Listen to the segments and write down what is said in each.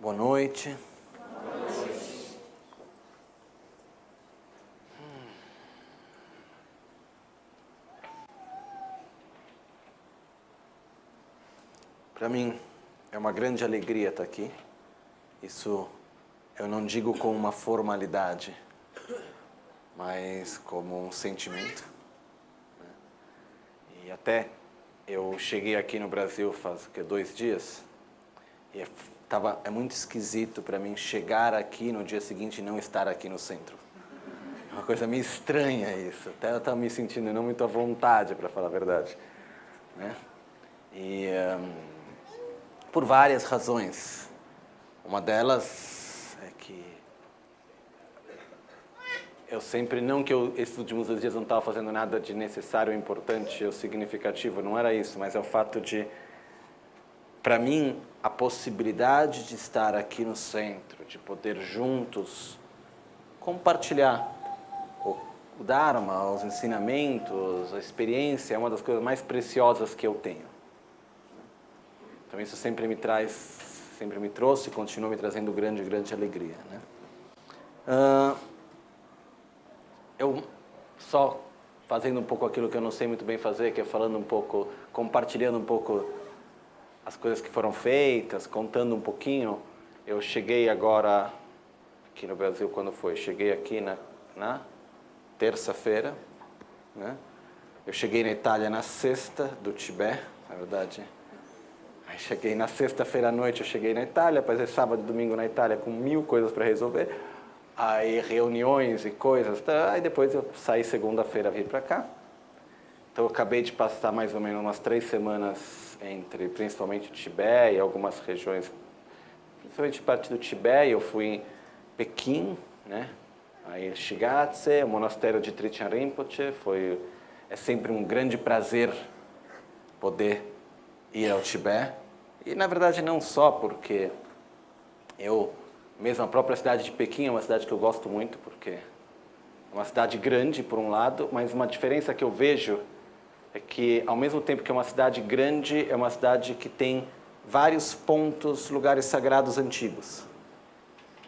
Boa noite. Para mim é uma grande alegria estar aqui. Isso eu não digo como uma formalidade, mas como um sentimento. E até eu cheguei aqui no Brasil faz 2 dias e é muito esquisito para mim chegar aqui no dia seguinte e não estar aqui no centro. É uma coisa meio estranha isso. Até eu estava me sentindo não muito à vontade, para falar a verdade, né? E por várias razões. Uma delas é que eu sempre, não que eu esses últimos 2 dias não estava fazendo nada de necessário, importante ou significativo, não era isso, mas é o fato de, para mim, a possibilidade de estar aqui no centro, de poder juntos compartilhar o Dharma, os ensinamentos, a experiência, é uma das coisas mais preciosas que eu tenho. Então isso sempre me trouxe e continua me trazendo grande alegria, né? Eu só fazendo um pouco aquilo que eu não sei muito bem fazer, que é falando um pouco, compartilhando um pouco as coisas que foram feitas, contando um pouquinho. Eu cheguei agora aqui no Brasil, quando foi? Cheguei aqui na terça-feira, né? Eu cheguei na Itália na sexta do Tibete, na verdade. Aí cheguei na sexta-feira à noite, eu cheguei na Itália, passei sábado e domingo na Itália com 1000 coisas para resolver. Aí reuniões e coisas, tá? Aí depois eu saí segunda-feira, vim para cá. Então eu acabei de passar mais ou menos umas 3 semanas entre principalmente o Tibete e algumas regiões, principalmente parte do Tibete. Eu fui em Pequim, né? Aí Shigatse, o monastério de Trichan Rinpoche, é sempre um grande prazer poder ir ao Tibete. E na verdade não só porque mesmo a própria cidade de Pequim é uma cidade que eu gosto muito, porque é uma cidade grande por um lado, mas uma diferença que eu vejo é que ao mesmo tempo que é uma cidade grande, é uma cidade que tem vários pontos, lugares sagrados antigos.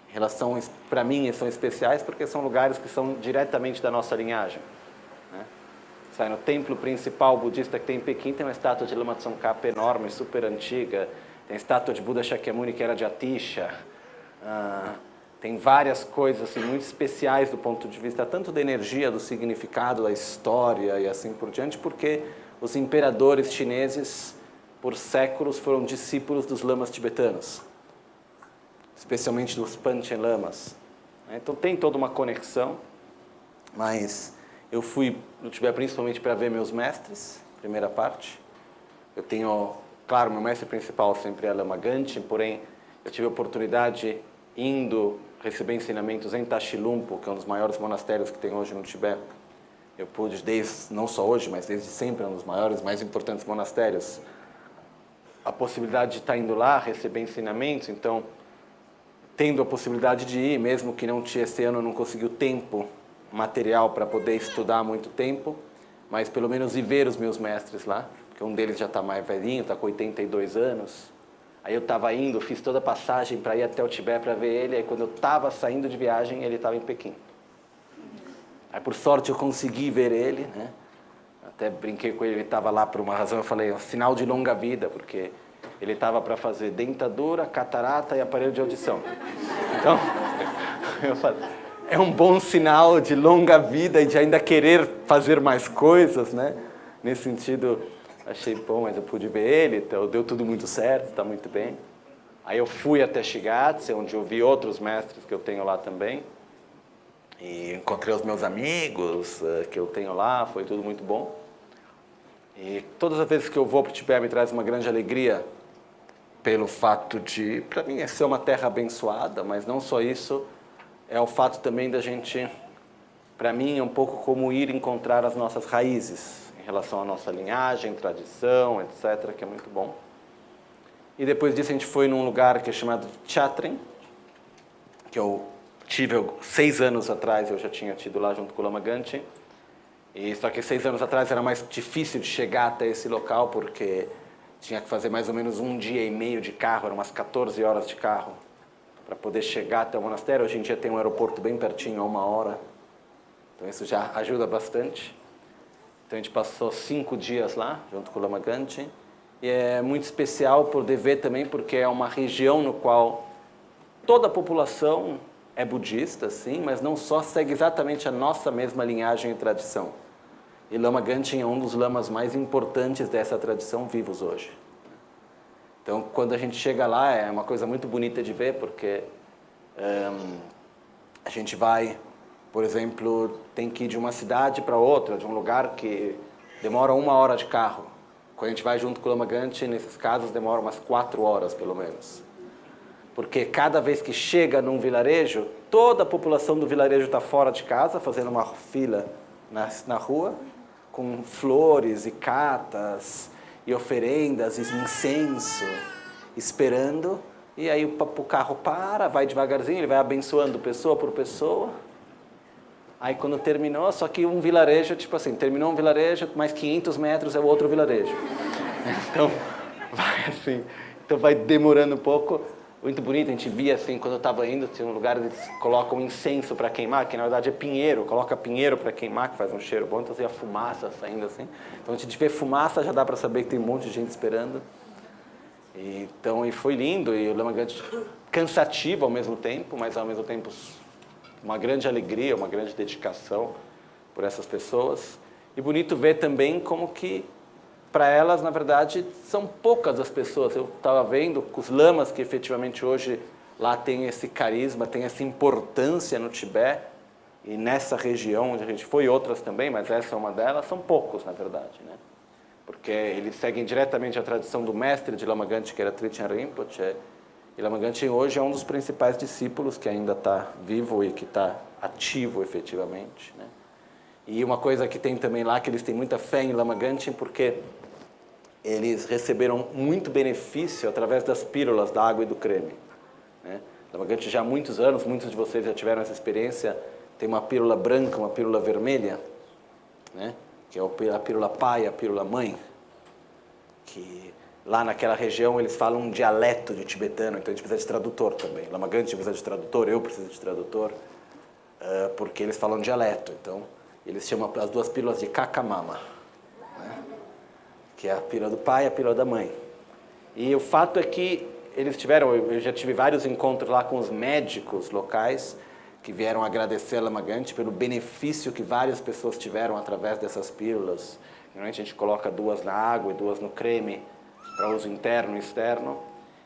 Em relação, para mim, são especiais porque são lugares que são diretamente da nossa linhagem, né? Sai no templo principal budista que tem em Pequim, tem uma estátua de Lama Tsongkhapa enorme, super antiga. Tem a estátua de Buda Shakyamuni que era de Atisha. Tem várias coisas assim, muito especiais do ponto de vista tanto da energia, do significado, da história e assim por diante, porque os imperadores chineses, por séculos, foram discípulos dos lamas tibetanos, especialmente dos Panchen Lamas. Então tem toda uma conexão, mas eu fui no Tibete principalmente para ver meus mestres, primeira parte. Eu tenho, claro, meu mestre principal sempre é Lama Gangchen, porém eu tive a oportunidade indo receber ensinamentos em Tashilhunpo, que é um dos maiores monastérios que tem hoje no Tibete. Eu pude, não só hoje, mas desde sempre, um dos maiores, mais importantes monastérios, a possibilidade de estar indo lá, receber ensinamentos. Então, tendo a possibilidade de ir, mesmo que esse ano eu não consegui o tempo material para poder estudar há muito tempo, mas pelo menos ir ver os meus mestres lá, porque um deles já está mais velhinho, está com 82 anos. Aí eu estava indo, fiz toda a passagem para ir até o Tibete para ver ele, aí quando eu estava saindo de viagem, ele estava em Pequim. Aí por sorte eu consegui ver ele, né? Até brinquei com ele, ele estava lá por uma razão, eu falei, é um sinal de longa vida, porque ele estava para fazer dentadura, catarata e aparelho de audição. Então, eu falei, é um bom sinal de longa vida e de ainda querer fazer mais coisas, né? Nesse sentido, achei bom, mas eu pude ver ele, então deu tudo muito certo, está muito bem. Aí eu fui até Shigatse, onde eu vi outros mestres que eu tenho lá também. E encontrei os meus amigos que eu tenho lá, foi tudo muito bom. E todas as vezes que eu vou para o Tibete me traz uma grande alegria pelo fato de, para mim, é ser uma terra abençoada, mas não só isso, é o fato também da gente, para mim, é um pouco como ir encontrar as nossas raízes em relação à nossa linhagem, tradição, etc., que é muito bom. E depois disso a gente foi num lugar que é chamado Chatren, que eu tive 6 anos atrás, eu já tinha tido lá junto com o Lama Gangchen. E só que 6 anos atrás era mais difícil de chegar até esse local, porque tinha que fazer mais ou menos 1 dia e meio de carro, eram umas 14 horas de carro para poder chegar até o monastério. Hoje em dia tem um aeroporto bem pertinho, a 1 hora. Então isso já ajuda bastante. Então a gente passou 5 dias lá, junto com o Lama Gangchen. E é muito especial poder ver também, porque é uma região no qual toda a população é budista, sim, mas não só, segue exatamente a nossa mesma linhagem e tradição. E Lama Gangchen é um dos lamas mais importantes dessa tradição vivos hoje. Então, quando a gente chega lá, é uma coisa muito bonita de ver, porque a gente vai, por exemplo, tem que ir de uma cidade para outra, de um lugar que demora 1 hora de carro. Quando a gente vai junto com o Lama Gangchen, nesses casos, demora umas 4 horas, pelo menos. Porque cada vez que chega num vilarejo, toda a população do vilarejo está fora de casa, fazendo uma fila na rua, com flores e catas, e oferendas, e incenso, esperando. E aí o carro para, vai devagarzinho, ele vai abençoando pessoa por pessoa. Aí quando terminou, só que um vilarejo, tipo assim, terminou um vilarejo, mais 500 metros é o outro vilarejo. Então, vai assim, então vai demorando um pouco. Muito bonito, a gente via assim, quando eu estava indo, tinha um lugar eles colocam incenso para queimar, que na verdade é pinheiro, coloca pinheiro para queimar, que faz um cheiro bom, então tem a fumaça saindo assim. Então a gente vê fumaça, já dá para saber que tem um monte de gente esperando. Então, e foi lindo, e o Lama Gangchen cansativo ao mesmo tempo, mas ao mesmo tempo uma grande alegria, uma grande dedicação por essas pessoas. E bonito ver também como que, para elas, na verdade, são poucas as pessoas. Eu estava vendo os lamas que efetivamente hoje lá tem esse carisma, tem essa importância no Tibete, e nessa região onde a gente foi, outras também, mas essa é uma delas, são poucos, na verdade, né? Porque eles seguem diretamente a tradição do mestre de Lama Gangchen, que era Trijang Rinpoche, e Lama Gangchen hoje é um dos principais discípulos que ainda está vivo e que está ativo efetivamente, né? E uma coisa que tem também lá, que eles têm muita fé em Lama Gangchen, porque eles receberam muito benefício através das pílulas da água e do creme, né? Lama Gangchen já há muitos anos, muitos de vocês já tiveram essa experiência, tem uma pílula branca, uma pílula vermelha, né? Que é a pílula pai, a pílula mãe, que lá naquela região eles falam um dialeto de tibetano, então a gente precisa de tradutor também. Lama Gangchen precisa de tradutor, eu preciso de tradutor, porque eles falam dialeto. Então, eles chamam as 2 pílulas de Kakamama, né? Que é a pílula do pai e a pílula da mãe. E o fato é que eles tiveram, eu já tive vários encontros lá com os médicos locais, que vieram agradecer a Lama Gangchen pelo benefício que várias pessoas tiveram através dessas pílulas. Normalmente a gente coloca 2 na água e 2 no creme, para uso interno e externo.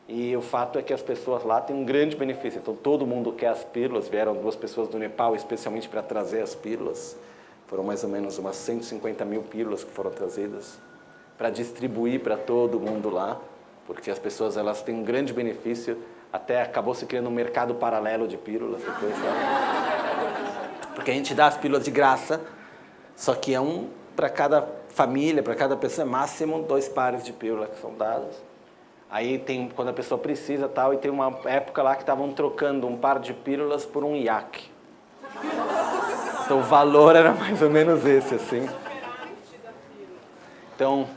E o fato é que as pessoas lá têm um grande benefício. Então todo mundo quer as pílulas, vieram 2 pessoas do Nepal especialmente para trazer as pílulas. Foram mais ou menos umas 150 mil pílulas que foram trazidas, para distribuir para todo mundo lá, porque as pessoas elas têm um grande benefício. Até acabou se criando um mercado paralelo de pílulas depois, sabe? Porque a gente dá as pílulas de graça, só que é um para cada família, para cada pessoa, é máximo 2 pares de pílulas que são dados. Aí tem quando a pessoa precisa tal, e tem uma época lá que estavam trocando um par de pílulas por um iaque. Então o valor era mais ou menos esse, assim. Então,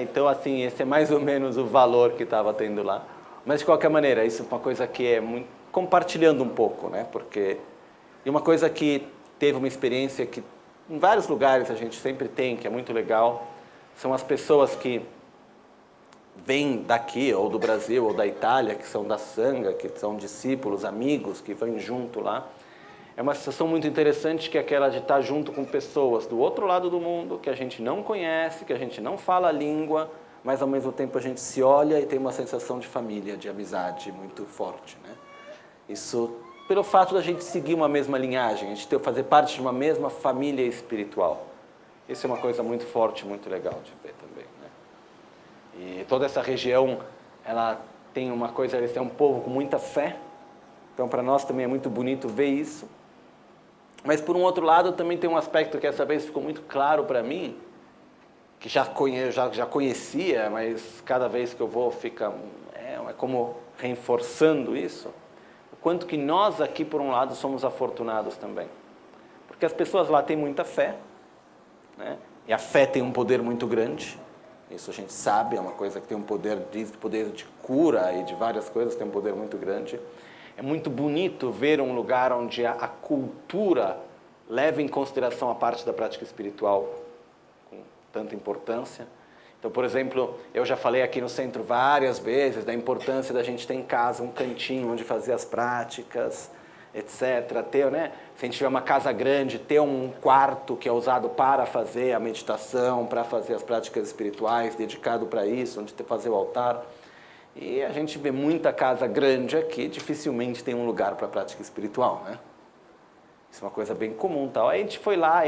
então, assim, esse é mais ou menos o valor que estava tendo lá. Mas, de qualquer maneira, isso é uma coisa que é muito... compartilhando um pouco, né? Porque... E uma coisa que teve uma experiência que em vários lugares a gente sempre tem, que é muito legal, são as pessoas que vêm daqui, ou do Brasil, ou da Itália, que são da Sangha, que são discípulos, amigos, que vêm junto lá. É uma sensação muito interessante, que é aquela de estar junto com pessoas do outro lado do mundo, que a gente não conhece, que a gente não fala a língua, mas ao mesmo tempo a gente se olha e tem uma sensação de família, de amizade muito forte, né? Isso pelo fato da gente seguir uma mesma linhagem, a gente fazer parte de uma mesma família espiritual. Isso é uma coisa muito forte, muito legal de ver também, né? E toda essa região, ela tem uma coisa, eles têm um povo com muita fé, então para nós também é muito bonito ver isso. Mas, por um outro lado, também tem um aspecto que essa vez ficou muito claro para mim, que já conhecia, mas cada vez que eu vou fica... É como reforçando isso. O quanto que nós aqui, por um lado, somos afortunados também. Porque as pessoas lá têm muita fé, né? E a fé tem um poder muito grande. Isso a gente sabe, é uma coisa que tem um poder de cura e de várias coisas, tem um poder muito grande. É muito bonito ver um lugar onde a cultura leva em consideração a parte da prática espiritual com tanta importância. Então, por exemplo, eu já falei aqui no centro várias vezes da importância da gente ter em casa um cantinho onde fazer as práticas, etc. Ter, né? Se a gente tiver uma casa grande, ter um quarto que é usado para fazer a meditação, para fazer as práticas espirituais, dedicado para isso, onde fazer o altar. E a gente vê muita casa grande aqui, dificilmente tem um lugar para a prática espiritual, né? Isso é uma coisa bem comum, tal. Aí a gente foi lá,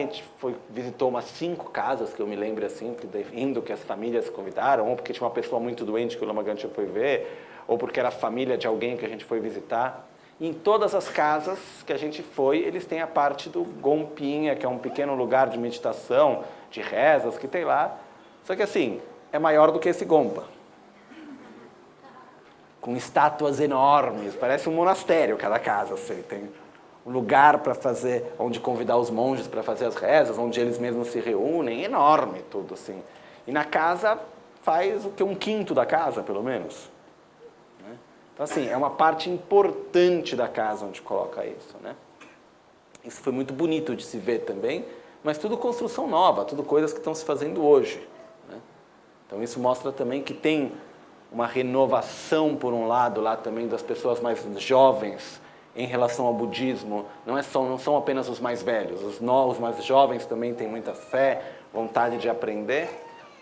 visitou umas 5 casas, que eu me lembro assim, indo que as famílias convidaram, ou porque tinha uma pessoa muito doente que o Lama Gancha foi ver, ou porque era a família de alguém que a gente foi visitar. E em todas as casas que a gente foi, eles têm a parte do Gompinha, que é um pequeno lugar de meditação, de rezas que tem lá. Só que assim, é maior do que esse Gompa. Com estátuas enormes, parece um monastério cada casa, assim, tem um lugar para fazer, onde convidar os monges para fazer as rezas, onde eles mesmos se reúnem, enorme tudo, assim. E na casa faz o que? 1/5 da casa, pelo menos. Né? Então, assim, é uma parte importante da casa onde coloca isso, né? Isso foi muito bonito de se ver também, mas tudo construção nova, tudo coisas que estão se fazendo hoje. Né? Então, isso mostra também que tem uma renovação, por um lado, lá também das pessoas mais jovens em relação ao budismo. Não são apenas os mais velhos, os mais jovens também têm muita fé, vontade de aprender.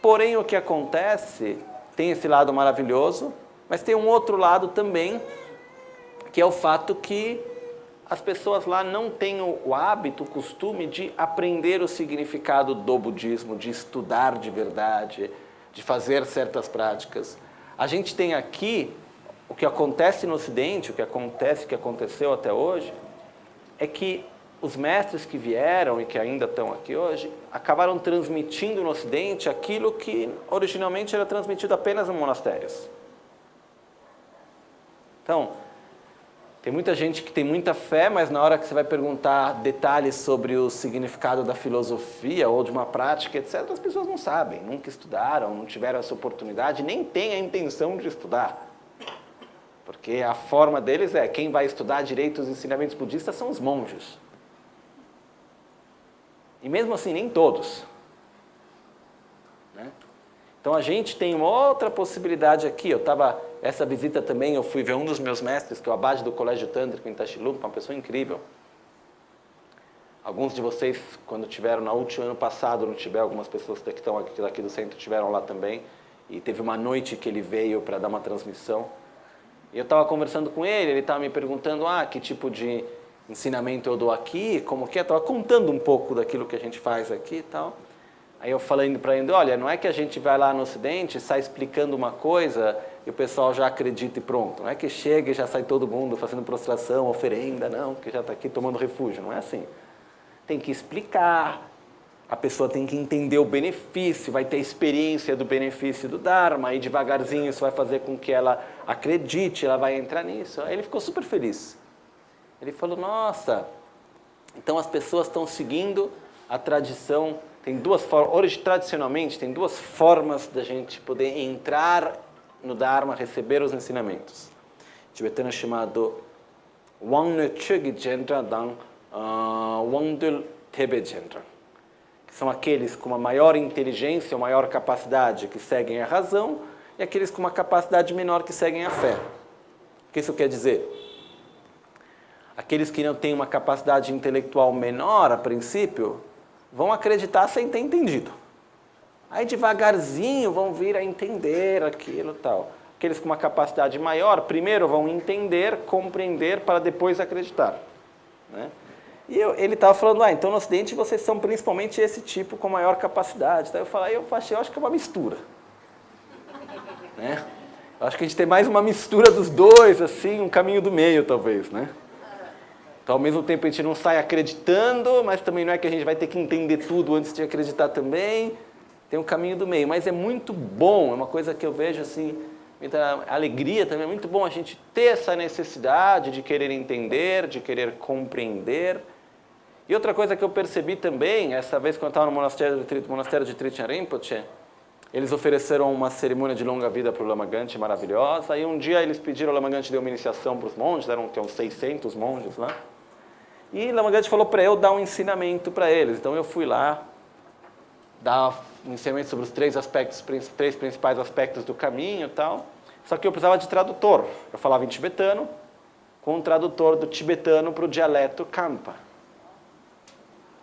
Porém, o que acontece, tem esse lado maravilhoso, mas tem um outro lado também, que é o fato que as pessoas lá não têm o hábito, o costume de aprender o significado do budismo, de estudar de verdade, de fazer certas práticas. A gente tem aqui, o que acontece no Ocidente, o que aconteceu até hoje, é que os mestres que vieram e que ainda estão aqui hoje, acabaram transmitindo no Ocidente aquilo que originalmente era transmitido apenas em monastérios. Então, tem muita gente que tem muita fé, mas na hora que você vai perguntar detalhes sobre o significado da filosofia ou de uma prática, etc., as pessoas não sabem, nunca estudaram, não tiveram essa oportunidade, nem têm a intenção de estudar. Porque a forma deles é, quem vai estudar direito os ensinamentos budistas são os monges. E mesmo assim, nem todos. Né? Então a gente tem uma outra possibilidade aqui. Essa visita também, eu fui ver um dos meus mestres, que é o abade do Colégio Tântrico em Tashilhunpa, uma pessoa incrível. Alguns de vocês, quando tiveram no último ano passado, não tiveram, algumas pessoas que estão aqui do centro tiveram lá também. E teve uma noite que ele veio para dar uma transmissão. E eu estava conversando com ele estava me perguntando, que tipo de ensinamento eu dou aqui, como que é, estava contando um pouco daquilo que a gente faz aqui e tal. Aí eu falando para ele, olha, não é que a gente vai lá no Ocidente, sai explicando uma coisa e o pessoal já acredita e pronto. Não é que chega e já sai todo mundo fazendo prostração, oferenda, não, que já está aqui tomando refúgio. Não é assim. Tem que explicar, a pessoa tem que entender o benefício, vai ter experiência do benefício do Dharma, e devagarzinho isso vai fazer com que ela acredite, ela vai entrar nisso. Aí ele ficou super feliz. Ele falou, nossa, então as pessoas estão seguindo a tradição. Tem duas formas, hoje tradicionalmente tem 2 formas da gente poder entrar no Dharma, receber os ensinamentos. Tibetano é chamado Wangnu Chögi Gendra Dan Wangdul Tebe Gendra, que são aqueles com uma maior inteligência ou maior capacidade que seguem a razão e aqueles com uma capacidade menor que seguem a fé. O que isso quer dizer? Aqueles que não têm uma capacidade intelectual menor, a princípio, vão acreditar sem ter entendido. Aí devagarzinho vão vir a entender aquilo e tal. Aqueles com uma capacidade maior, primeiro vão entender, compreender, para depois acreditar. Né? E ele estava falando, então no Ocidente vocês são principalmente esse tipo com maior capacidade. Então eu acho que é uma mistura. Né? Eu acho que a gente tem mais uma mistura dos dois, assim, um caminho do meio talvez, né? Então, ao mesmo tempo, a gente não sai acreditando, mas também não é que a gente vai ter que entender tudo antes de acreditar também. Tem um caminho do meio. Mas é muito bom, é uma coisa que eu vejo assim, muita alegria também. É muito bom a gente ter essa necessidade de querer entender, de querer compreender. E outra coisa que eu percebi também, essa vez quando eu estava no monastério de Trichan Rinpoche, Eles ofereceram uma cerimônia de longa vida para o Lama Gante maravilhosa, e um dia eles pediram, o Lama Gante deu uma iniciação para os monges, eram uns 600 monges lá, e Lama Gante falou para eu dar um ensinamento para eles. Então eu fui lá, dar um ensinamento sobre os três principais aspectos do caminho e tal, só que eu precisava de tradutor. Eu falava em tibetano, com um tradutor do tibetano para o dialeto Kampa.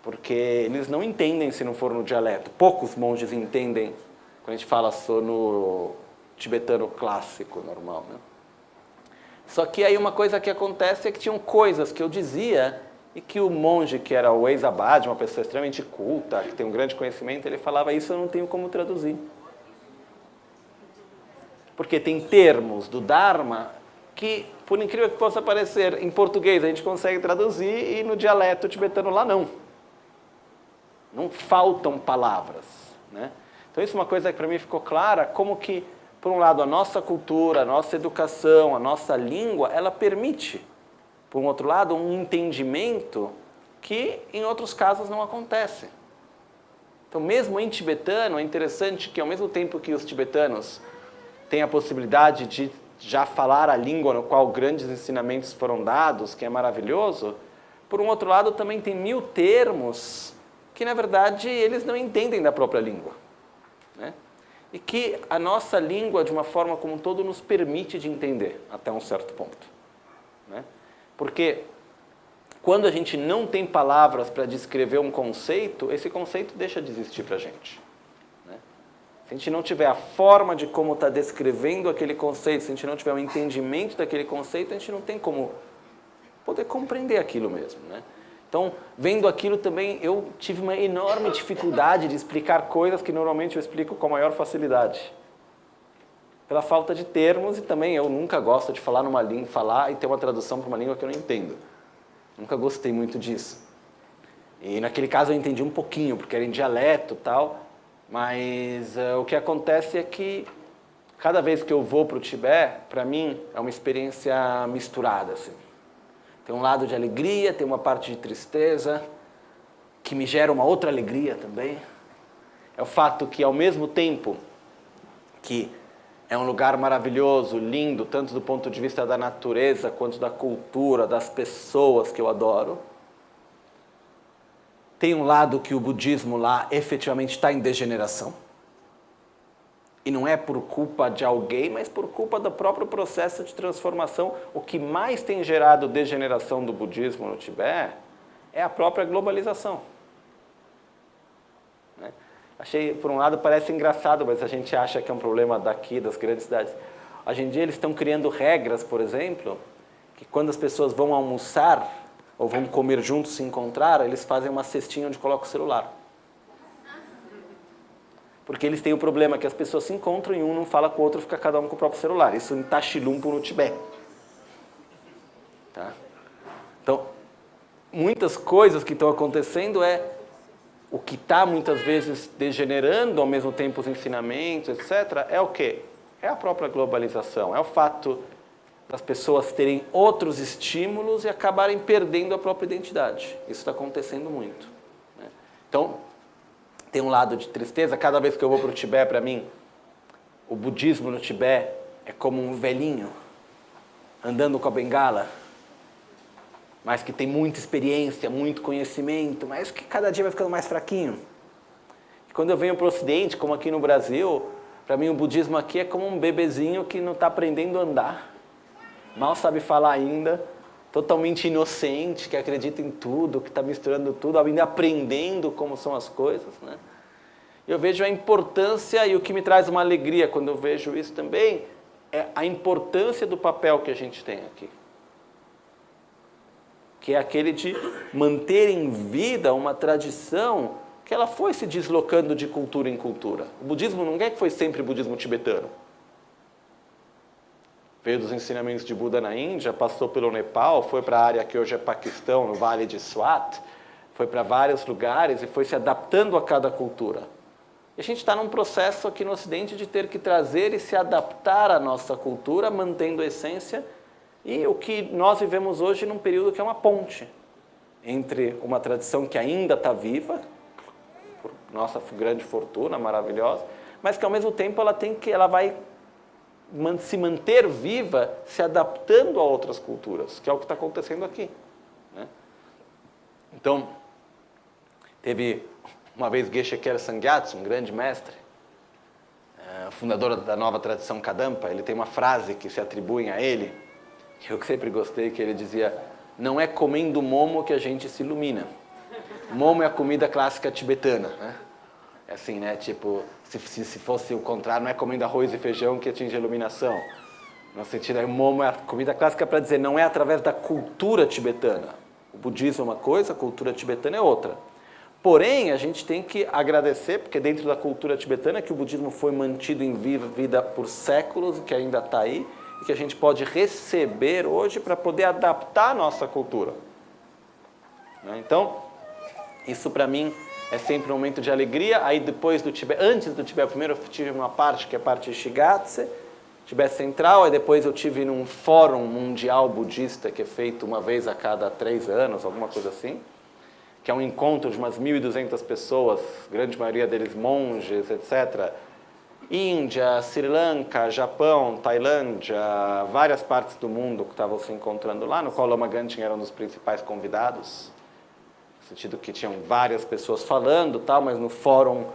Porque eles não entendem se não for no dialeto. Poucos monges entendem quando a gente fala só no tibetano clássico, normal, né? Só que aí uma coisa que acontece é que tinham coisas que eu dizia e que o monge, que era o ex-abade, uma pessoa extremamente culta, que tem um grande conhecimento, ele falava, isso eu não tenho como traduzir. Porque tem termos do Dharma que, por incrível que possa parecer, em português a gente consegue traduzir e no dialeto tibetano lá não. Não faltam palavras, né? Então isso é uma coisa que para mim ficou clara, como que, por um lado, a nossa cultura, a nossa educação, a nossa língua, ela permite, por um outro lado, um entendimento que em outros casos não acontece. Então, mesmo em tibetano, é interessante que ao mesmo tempo que os tibetanos têm a possibilidade de já falar a língua no qual grandes ensinamentos foram dados, que é maravilhoso, por um outro lado também tem 1000 termos que, na verdade, eles não entendem da própria língua, né? E que a nossa língua, de uma forma como um todo, nos permite de entender até um certo ponto, né? Porque quando a gente não tem palavras para descrever um conceito, esse conceito deixa de existir para a gente, né? Se a gente não tiver a forma de como está descrevendo aquele conceito, se a gente não tiver um entendimento daquele conceito, a gente não tem como poder compreender aquilo mesmo, né? Então, vendo aquilo também, eu tive uma enorme dificuldade de explicar coisas que normalmente eu explico com a maior facilidade. Pela falta de termos, e também eu nunca gosto de falar numa língua, falar e ter uma tradução para uma língua que eu não entendo. Nunca gostei muito disso. E naquele caso eu entendi um pouquinho, porque era em dialeto e tal, mas o que acontece é que cada vez que eu vou para o Tibete, para mim é uma experiência misturada, assim. Tem um lado de alegria, tem uma parte de tristeza, que me gera uma outra alegria também. É o fato que, ao mesmo tempo que é um lugar maravilhoso, lindo, tanto do ponto de vista da natureza, quanto da cultura, das pessoas que eu adoro, tem um lado que o budismo lá efetivamente está em degeneração. E não é por culpa de alguém, mas por culpa do próprio processo de transformação. O que mais tem gerado degeneração do budismo no Tibete é a própria globalização, né? Achei, por um lado, parece engraçado, mas a gente acha que é um problema daqui, das grandes cidades. Hoje em dia eles estão criando regras, por exemplo, que quando as pessoas vão almoçar ou vão comer juntos, se encontrar, eles fazem uma cestinha onde colocam o celular. Porque eles têm o problema que as pessoas se encontram e um não fala com o outro, fica cada um com o próprio celular. Isso em Tashilhunpo, no Tibete. Tá? Então, muitas coisas que estão acontecendo o que está muitas vezes degenerando ao mesmo tempo os ensinamentos, etc., é o quê? É a própria globalização, é o fato das pessoas terem outros estímulos e acabarem perdendo a própria identidade. Isso está acontecendo muito, né? Então, tem um lado de tristeza. Cada vez que eu vou para o Tibete, para mim, o budismo no Tibete é como um velhinho andando com a bengala, mas que tem muita experiência, muito conhecimento, mas que cada dia vai ficando mais fraquinho. E quando eu venho para o Ocidente, como aqui no Brasil, para mim o budismo aqui é como um bebezinho que não está aprendendo a andar, mal sabe falar ainda, totalmente inocente, que acredita em tudo, que está misturando tudo, ainda aprendendo como são as coisas, né? Eu vejo a importância, e o que me traz uma alegria quando eu vejo isso também, é a importância do papel que a gente tem aqui. Que é aquele de manter em vida uma tradição que ela foi se deslocando de cultura em cultura. O budismo não é que foi sempre budismo tibetano. Veio dos ensinamentos de Buda na Índia, passou pelo Nepal, foi para a área que hoje é Paquistão, no Vale de Swat, foi para vários lugares e foi se adaptando a cada cultura. E a gente está num processo aqui no Ocidente de ter que trazer e se adaptar à nossa cultura, mantendo a essência, e o que nós vivemos hoje num período que é uma ponte entre uma tradição que ainda está viva, por nossa grande fortuna, maravilhosa, mas que ao mesmo tempo ela vai se manter viva, se adaptando a outras culturas, que é o que está acontecendo aqui, né? Então, teve uma vez Geshe Khyentse Gyatso, um grande mestre, fundador da nova tradição Kadampa. Ele tem uma frase que se atribuem a ele, que eu sempre gostei, que ele dizia: não é comendo momo que a gente se ilumina. Momo é a comida clássica tibetana, né? É assim, né? Tipo, se fosse o contrário, não é comendo arroz e feijão que atinge a iluminação. No sentido, o momo é a comida clássica para dizer, não é através da cultura tibetana. O budismo é uma coisa, a cultura tibetana é outra. Porém, a gente tem que agradecer, porque dentro da cultura tibetana que o budismo foi mantido em vida por séculos, e que ainda está aí, e que a gente pode receber hoje para poder adaptar a nossa cultura. Então, isso para mim é sempre um momento de alegria. Aí depois do Tibete, antes do Tibete, primeiro eu tive uma parte que é a parte de Shigatse, Tibete Central, aí depois eu tive num fórum mundial budista que é feito uma vez a cada 3 anos, alguma coisa assim, que é um encontro de umas 1.200 pessoas, grande maioria deles monges, etc. Índia, Sri Lanka, Japão, Tailândia, várias partes do mundo que estavam se encontrando lá, no qual Lama Gangchen era um dos principais convidados, no sentido que tinham várias pessoas falando, tal, mas no fórum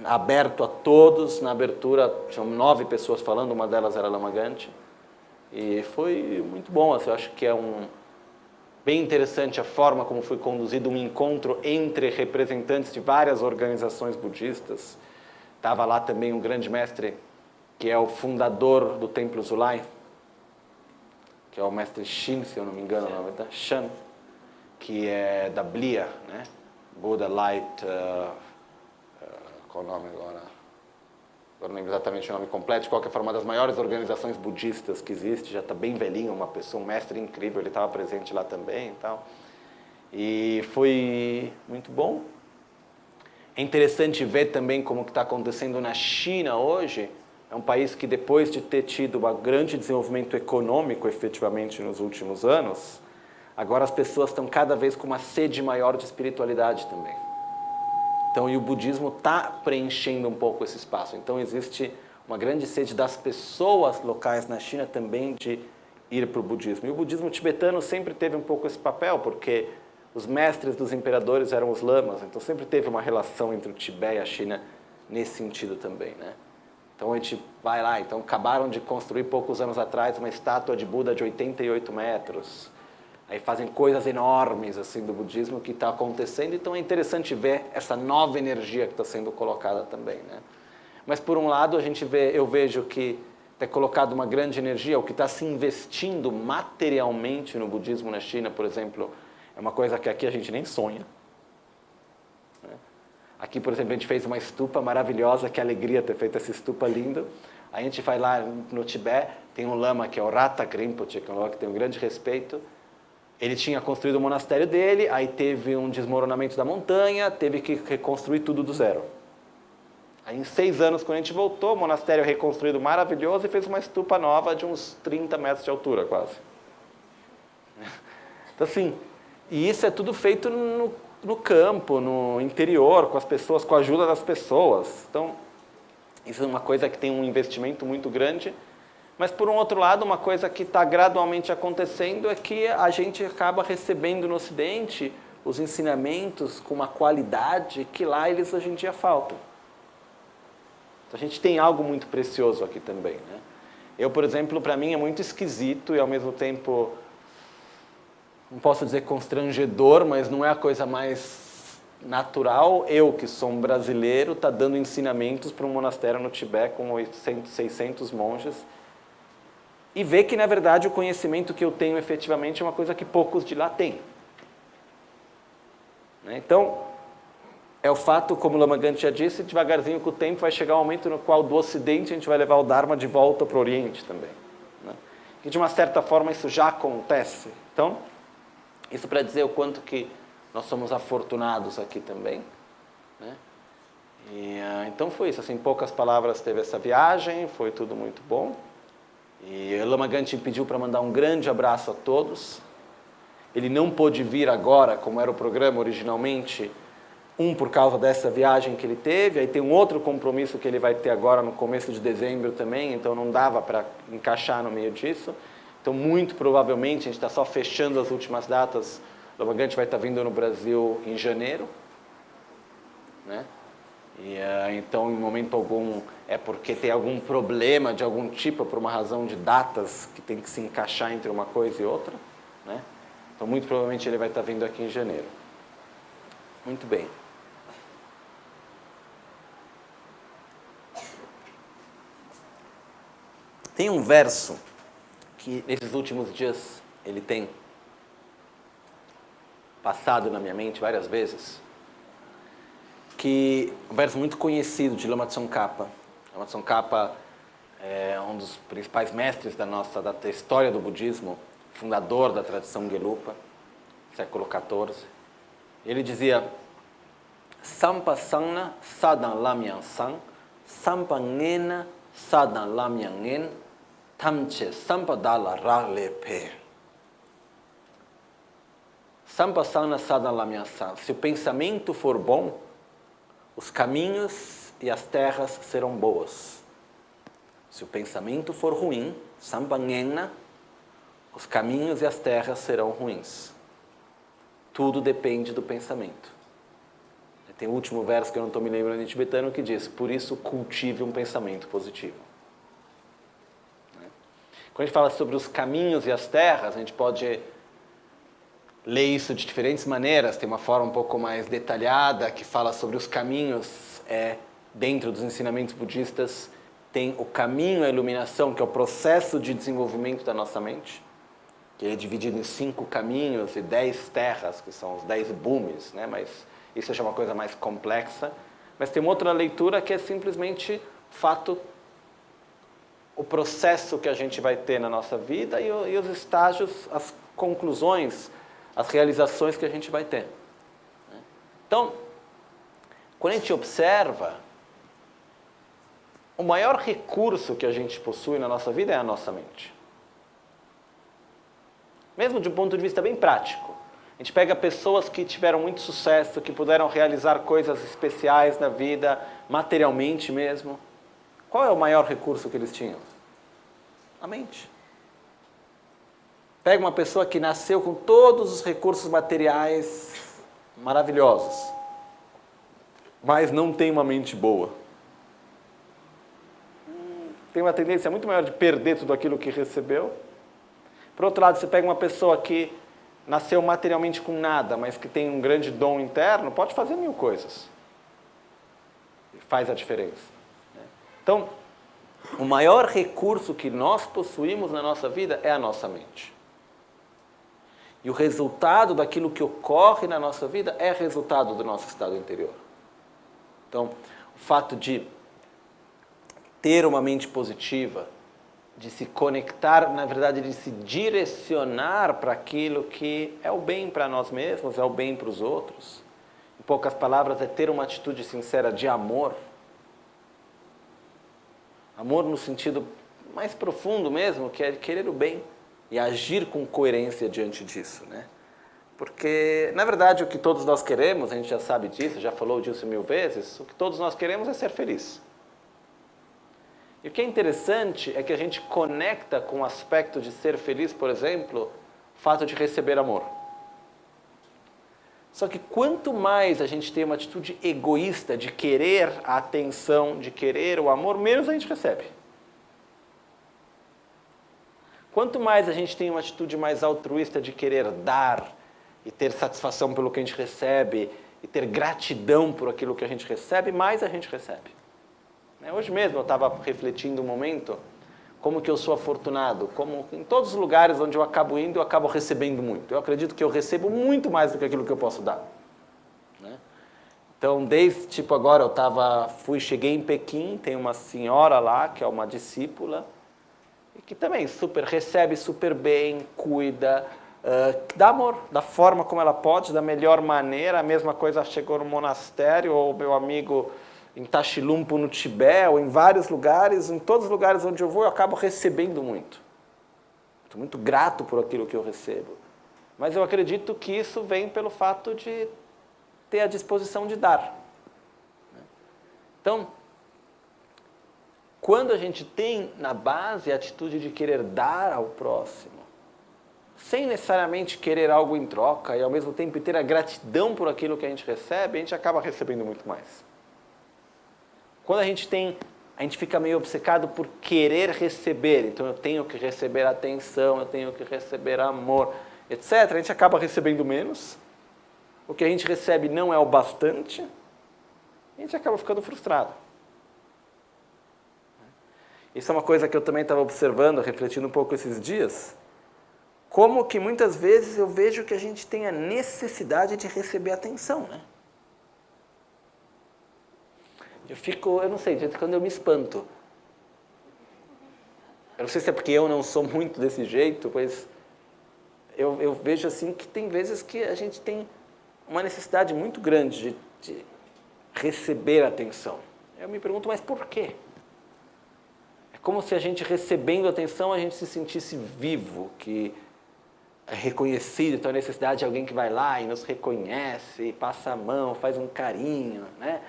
aberto a todos, na abertura tinham 9 pessoas falando, uma delas era Lama Gangchen, e foi muito bom. Assim, eu acho que é bem interessante a forma como foi conduzido um encontro entre representantes de várias organizações budistas. Estava lá também um grande mestre, que é o fundador do Templo Zulai, que é o mestre Shin, se eu não me engano, o nome da Shan, que é da Blia, né? Buddha Light, qual o nome agora? Agora não lembro exatamente o nome completo. De qualquer forma, uma das maiores organizações budistas que existe, já está bem velhinho, uma pessoa, um mestre incrível, ele estava presente lá também e tal. E foi muito bom. É interessante ver também como está acontecendo na China hoje. É um país que, depois de ter tido um grande desenvolvimento econômico, efetivamente, nos últimos anos, agora as pessoas estão cada vez com uma sede maior de espiritualidade também. Então, e o budismo está preenchendo um pouco esse espaço. Então, existe uma grande sede das pessoas locais na China também de ir para o budismo. E o budismo tibetano sempre teve um pouco esse papel, porque os mestres dos imperadores eram os lamas, então sempre teve uma relação entre o Tibete e a China nesse sentido também, né? Então a gente vai lá, então acabaram de construir poucos anos atrás uma estátua de Buda de 88 metros. Aí fazem coisas enormes assim do budismo que está acontecendo, então é interessante ver essa nova energia que está sendo colocada também, né? Mas por um lado eu vejo que está colocado uma grande energia, o que está se investindo materialmente no budismo na China, por exemplo, é uma coisa que aqui a gente nem sonha. Aqui, por exemplo, a gente fez uma estupa maravilhosa, que alegria ter feito essa estupa linda. A gente vai lá no Tibete, tem um lama que é o Rata Rinpoche, que é um lama que tem um grande respeito. Ele tinha construído o monastério dele, aí teve um desmoronamento da montanha, teve que reconstruir tudo do zero. Aí em 6 anos, quando a gente voltou, o monastério reconstruído maravilhoso e fez uma estupa nova de uns 30 metros de altura, quase. Então, assim, e isso é tudo feito no campo, no interior, com as pessoas, com a ajuda das pessoas. Então, isso é uma coisa que tem um investimento muito grande. Mas, por um outro lado, uma coisa que está gradualmente acontecendo é que a gente acaba recebendo no Ocidente os ensinamentos com uma qualidade que lá eles hoje em dia faltam. Então, a gente tem algo muito precioso aqui também, né? Eu, por exemplo, para mim é muito esquisito e, ao mesmo tempo, não posso dizer constrangedor, mas não é a coisa mais natural. Eu, que sou um brasileiro, estar dando ensinamentos para um monastério no Tibete com 800, 600 monges e ver que, na verdade, o conhecimento que eu tenho efetivamente é uma coisa que poucos de lá têm. Então, é o fato, como o Lama Gangchen já disse, devagarzinho com o tempo vai chegar um momento no qual do Ocidente a gente vai levar o Dharma de volta para o Oriente também, né? E de uma certa forma isso já acontece. Então, isso para dizer o quanto que nós somos afortunados aqui também, né? E, então foi isso, assim, em poucas palavras teve essa viagem, foi tudo muito bom. E o Lama Gangchen pediu para mandar um grande abraço a todos. Ele não pôde vir agora, como era o programa originalmente, por causa dessa viagem que ele teve, aí tem um outro compromisso que ele vai ter agora no começo de dezembro também, então não dava para encaixar no meio disso. Então, muito provavelmente, a gente está só fechando as últimas datas. O Lavagante vai estar vindo no Brasil em janeiro, né? E, então, em momento algum, é porque tem algum problema de algum tipo, por uma razão de datas que tem que se encaixar entre uma coisa e outra, né? Então, muito provavelmente, ele vai estar vindo aqui em janeiro. Muito bem. Tem um verso que, nesses últimos dias, ele tem passado na minha mente várias vezes, que é um verso muito conhecido de Lama Tsongkhapa. Lama Tsongkhapa é um dos principais mestres da história do budismo, fundador da tradição Gelupa, século XIV. Ele dizia: Sampasana sadan lamyan san, sampangena sadan lamyan en, tamche sampadala ra lepe. Sampasana sadan lamyan san. Se o pensamento for bom, os caminhos e as terras serão boas. Se o pensamento for ruim, sampangena, os caminhos e as terras serão ruins. Tudo depende do pensamento. Tem o último verso que eu não estou me lembrando em tibetano que diz: por isso cultive um pensamento positivo. Quando a gente fala sobre os caminhos e as terras, a gente pode ler isso de diferentes maneiras. Tem uma forma um pouco mais detalhada que fala sobre os caminhos. Dentro dos ensinamentos budistas, tem o caminho à iluminação, que é o processo de desenvolvimento da nossa mente, que é dividido em 5 caminhos e 10 terras, que são os 10 bhumis, né? Mas isso é uma coisa mais complexa. Mas tem uma outra leitura que é simplesmente o processo que a gente vai ter na nossa vida e os estágios, as conclusões, as realizações que a gente vai ter. Então, quando a gente observa, o maior recurso que a gente possui na nossa vida é a nossa mente. Mesmo de um ponto de vista bem prático. A gente pega pessoas que tiveram muito sucesso, que puderam realizar coisas especiais na vida, materialmente mesmo. Qual é o maior recurso que eles tinham? A mente. Pega uma pessoa que nasceu com todos os recursos materiais maravilhosos, mas não tem uma mente boa. Tem uma tendência muito maior de perder tudo aquilo que recebeu. Por outro lado, você pega uma pessoa que nasceu materialmente com nada, mas que tem um grande dom interno, pode fazer 1000 coisas. Faz a diferença. Então, o maior recurso que nós possuímos na nossa vida é a nossa mente. E o resultado daquilo que ocorre na nossa vida é resultado do nosso estado interior. Então, o fato de ter uma mente positiva, de se conectar, na verdade, de se direcionar para aquilo que é o bem para nós mesmos, é o bem para os outros. Em poucas palavras, é ter uma atitude sincera de amor. Amor no sentido mais profundo mesmo, que é querer o bem e agir com coerência diante disso, né? Porque, na verdade, o que todos nós queremos, a gente já sabe disso, já falou disso 1000 vezes, o que todos nós queremos é ser feliz. E o que é interessante é que a gente conecta com o aspecto de ser feliz, por exemplo, o fato de receber amor. Só que quanto mais a gente tem uma atitude egoísta de querer a atenção, de querer o amor, menos a gente recebe. Quanto mais a gente tem uma atitude mais altruísta de querer dar e ter satisfação pelo que a gente recebe e ter gratidão por aquilo que a gente recebe, mais a gente recebe. Hoje mesmo eu estava refletindo um momento como que eu sou afortunado, como em todos os lugares onde eu acabo indo, eu acabo recebendo muito. Eu acredito que eu recebo muito mais do que aquilo que eu posso dar. Então, desde agora eu cheguei em Pequim, tem uma senhora lá que é uma discípula e que também recebe super bem, cuida, dá amor, da forma como ela pode, da melhor maneira. A mesma coisa chegou no monastério, ou meu amigo em Tashilhunpo, no Tibete, ou em vários lugares, em todos os lugares onde eu vou, eu acabo recebendo muito. Estou muito grato por aquilo que eu recebo. Mas eu acredito que isso vem pelo fato de ter a disposição de dar. Então, quando a gente tem na base a atitude de querer dar ao próximo, sem necessariamente querer algo em troca e ao mesmo tempo ter a gratidão por aquilo que a gente recebe, a gente acaba recebendo muito mais. Quando a gente fica meio obcecado por querer receber, então eu tenho que receber atenção, eu tenho que receber amor, etc., a gente acaba recebendo menos, o que a gente recebe não é o bastante, e a gente acaba ficando frustrado. Isso é uma coisa que eu também estava observando, refletindo um pouco esses dias, como que muitas vezes eu vejo que a gente tem a necessidade de receber atenção, né? Eu não sei, de vez em quando eu me espanto. Eu não sei se é porque eu não sou muito desse jeito, mas eu vejo assim que tem vezes que a gente tem uma necessidade muito grande de receber atenção. Eu me pergunto, mas por quê? É como se a gente recebendo atenção, a gente se sentisse vivo, que é reconhecido, então a necessidade de alguém que vai lá e nos reconhece, passa a mão, faz um carinho, né?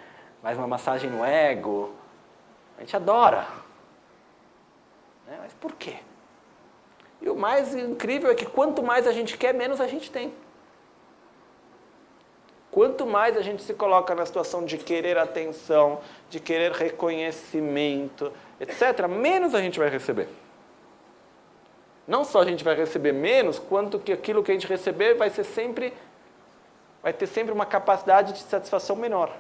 Faz uma massagem no ego. A gente adora. Né? Mas por quê? E o mais incrível é que quanto mais a gente quer, menos a gente tem. Quanto mais a gente se coloca na situação de querer atenção, de querer reconhecimento, etc., menos a gente vai receber. Não só a gente vai receber menos, quanto que aquilo que a gente receber vai ter sempre uma capacidade de satisfação menor.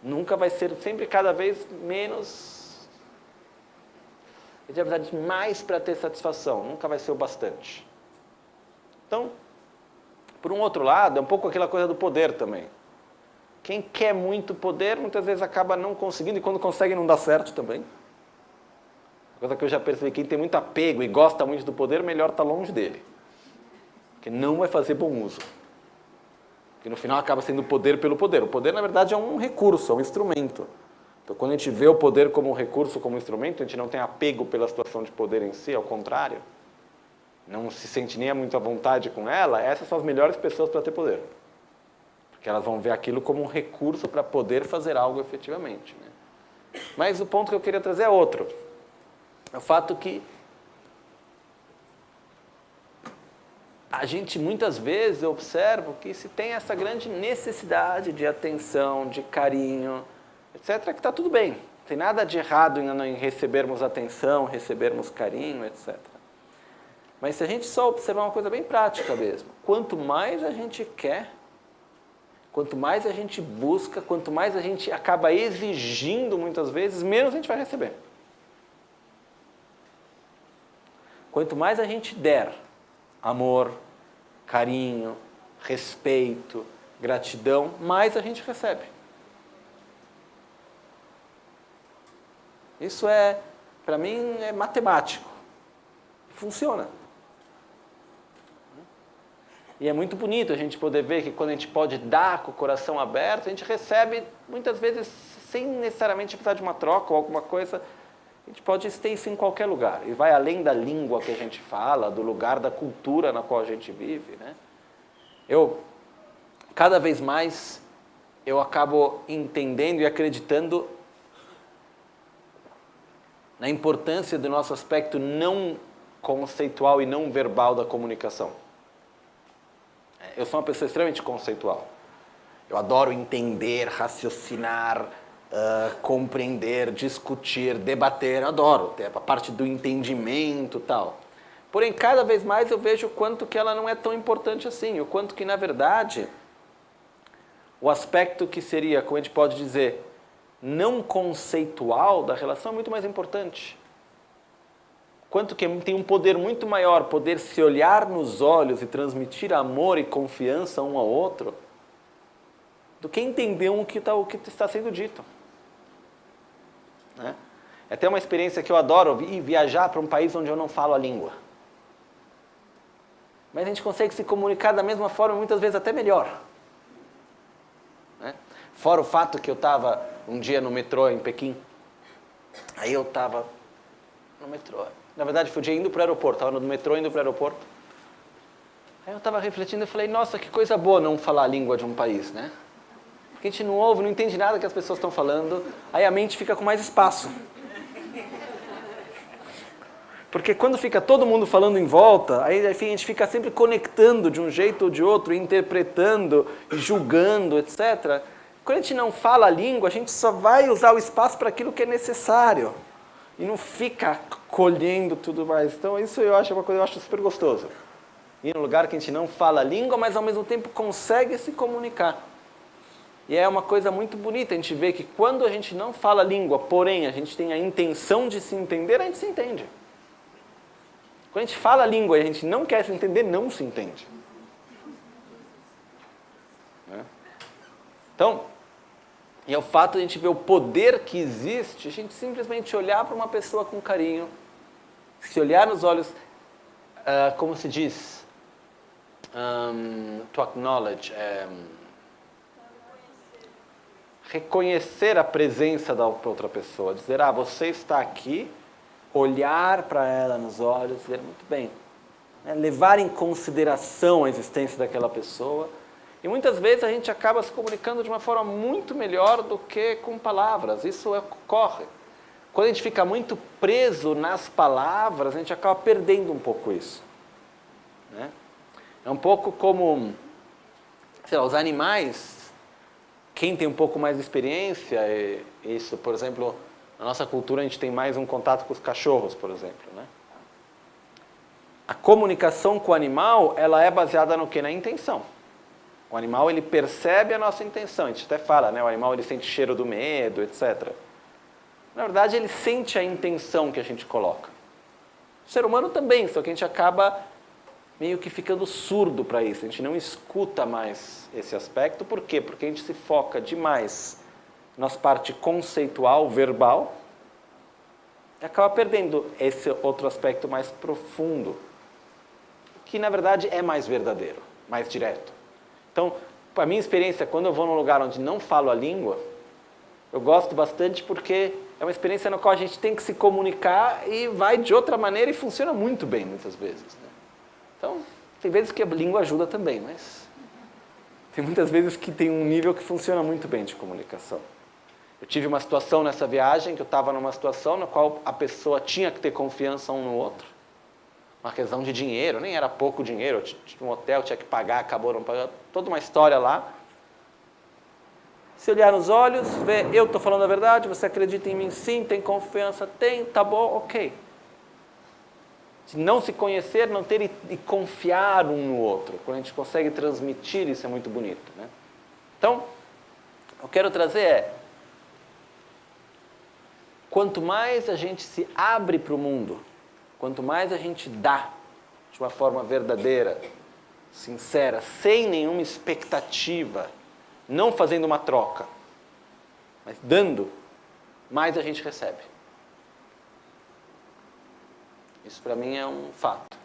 Nunca vai ser, sempre cada vez menos. A gente vai precisar de mais para ter satisfação, nunca vai ser o bastante. Então, por um outro lado, é um pouco aquela coisa do poder também. Quem quer muito poder, muitas vezes acaba não conseguindo, e quando consegue não dá certo também. Coisa que eu já percebi, quem tem muito apego e gosta muito do poder, melhor estar longe dele. Porque não vai fazer bom uso. Porque no final acaba sendo poder pelo poder. O poder, na verdade, é um recurso, é um instrumento. Então, quando a gente vê o poder como um recurso, como um instrumento, a gente não tem apego pela situação de poder em si, ao contrário. Não se sente nem muito à vontade com ela, essas são as melhores pessoas para ter poder. Porque elas vão ver aquilo como um recurso para poder fazer algo efetivamente. Né? Mas o ponto que eu queria trazer é outro. É o fato que a gente muitas vezes observa que se tem essa grande necessidade de atenção, de carinho, etc., que está tudo bem. Não tem nada de errado em recebermos atenção, recebermos carinho, etc. Mas se a gente só observar uma coisa bem prática mesmo, quanto mais a gente quer, quanto mais a gente busca, quanto mais a gente acaba exigindo muitas vezes, menos a gente vai receber. Quanto mais a gente der amor, carinho, respeito, gratidão, mais a gente recebe. Isso para mim, é matemático. Funciona. E é muito bonito a gente poder ver que quando a gente pode dar com o coração aberto, a gente recebe, muitas vezes, sem necessariamente precisar de uma troca ou alguma coisa. A gente pode ter isso em qualquer lugar. E vai além da língua que a gente fala, do lugar, da cultura na qual a gente vive. Né? Cada vez mais, eu acabo entendendo e acreditando na importância do nosso aspecto não conceitual e não verbal da comunicação. Eu sou uma pessoa extremamente conceitual. Eu adoro entender, raciocinar, compreender, discutir, debater, eu adoro, a parte do entendimento e tal. Porém, cada vez mais eu vejo o quanto que ela não é tão importante assim, o quanto que, na verdade, o aspecto que seria, como a gente pode dizer, não conceitual da relação é muito mais importante. Quanto que tem um poder muito maior, poder se olhar nos olhos e transmitir amor e confiança um ao outro, do que entender o que está sendo dito. Né? É até uma experiência que eu adoro, ir viajar para um país onde eu não falo a língua. Mas a gente consegue se comunicar da mesma forma, muitas vezes até melhor. Né? Fora o fato que eu estava um dia no metrô em Pequim. Aí eu estava no metrô. Na verdade, foi o dia indo para o aeroporto. Estava no metrô indo para o aeroporto. Aí eu estava refletindo e falei, nossa, que coisa boa não falar a língua de um país, né? Porque a gente não ouve, não entende nada que as pessoas estão falando, aí a mente fica com mais espaço. Porque quando fica todo mundo falando em volta, aí enfim, a gente fica sempre conectando de um jeito ou de outro, interpretando, julgando, etc. Quando a gente não fala a língua, a gente só vai usar o espaço para aquilo que é necessário. E não fica colhendo tudo mais. Então isso eu acho uma coisa que eu acho super gostoso. Ir num lugar que a gente não fala a língua, mas ao mesmo tempo consegue se comunicar. E é uma coisa muito bonita a gente ver que quando a gente não fala a língua, porém a gente tem a intenção de se entender, a gente se entende. Quando a gente fala a língua e a gente não quer se entender, não se entende. Né? Então, e é o fato de a gente ver o poder que existe, a gente simplesmente olhar para uma pessoa com carinho, se olhar nos olhos, como se diz, to acknowledge, reconhecer a presença da outra pessoa, dizer, você está aqui, olhar para ela nos olhos, dizer, muito bem, levar em consideração a existência daquela pessoa. E muitas vezes a gente acaba se comunicando de uma forma muito melhor do que com palavras. Isso ocorre. Quando a gente fica muito preso nas palavras, a gente acaba perdendo um pouco isso. Né? É um pouco como, sei lá, os animais, quem tem um pouco mais de experiência, isso, por exemplo, na nossa cultura a gente tem mais um contato com os cachorros, por exemplo. Né? A comunicação com o animal, ela é baseada no quê? Na intenção. O animal, ele percebe a nossa intenção. A gente até fala, né? O animal, ele sente cheiro do medo, etc. Na verdade, ele sente a intenção que a gente coloca. O ser humano também, só que a gente acaba meio que ficando surdo para isso. A gente não escuta mais esse aspecto. Por quê? Porque a gente se foca demais na parte conceitual, verbal, e acaba perdendo esse outro aspecto mais profundo, que, na verdade, é mais verdadeiro, mais direto. Então, a minha experiência, quando eu vou num lugar onde não falo a língua, eu gosto bastante porque é uma experiência na qual a gente tem que se comunicar e vai de outra maneira e funciona muito bem, muitas vezes. Né? Então, tem vezes que a língua ajuda também, mas tem muitas vezes que tem um nível que funciona muito bem de comunicação. Eu tive uma situação nessa viagem, que eu estava numa situação na qual a pessoa tinha que ter confiança um no outro. Uma questão de dinheiro, nem era pouco dinheiro, eu tinha um hotel, tinha que pagar, acabou não pagando, toda uma história lá. Se olhar nos olhos, ver, eu estou falando a verdade, você acredita em mim? Sim, tem confiança? Tem, tá bom, ok. Se não se conhecer, não ter e confiar um no outro. Quando a gente consegue transmitir, isso é muito bonito. Né? Então, o que eu quero trazer quanto mais a gente se abre para o mundo, quanto mais a gente dá de uma forma verdadeira, sincera, sem nenhuma expectativa, não fazendo uma troca, mas dando, mais a gente recebe. Isso para mim é um fato.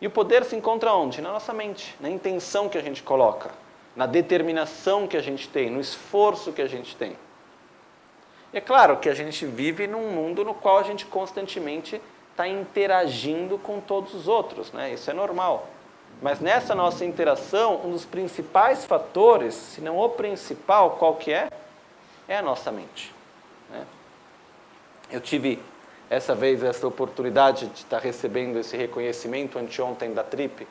E o poder se encontra onde? Na nossa mente, na intenção que a gente coloca, na determinação que a gente tem, no esforço que a gente tem. E é claro que a gente vive num mundo no qual a gente constantemente está interagindo com todos os outros, né? Isso é normal. Mas nessa nossa interação, um dos principais fatores, se não o principal, qual que é? É a nossa mente. Né? Eu tive, essa vez, essa oportunidade de estar recebendo esse reconhecimento anteontem da Trip.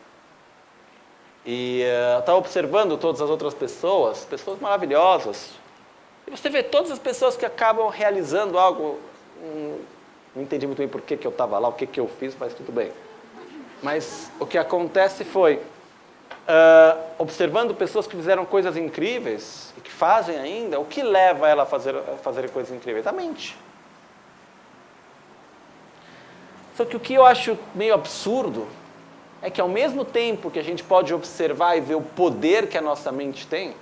E eu estava observando todas as outras pessoas maravilhosas. E você vê todas as pessoas que acabam realizando algo, não entendi muito bem por que eu estava lá, o que eu fiz, mas tudo bem. Mas o que acontece foi, observando pessoas que fizeram coisas incríveis, e que fazem ainda, o que leva ela a fazer coisas incríveis? A mente. Só que o que eu acho meio absurdo, é que ao mesmo tempo que a gente pode observar e ver o poder que a nossa mente tem,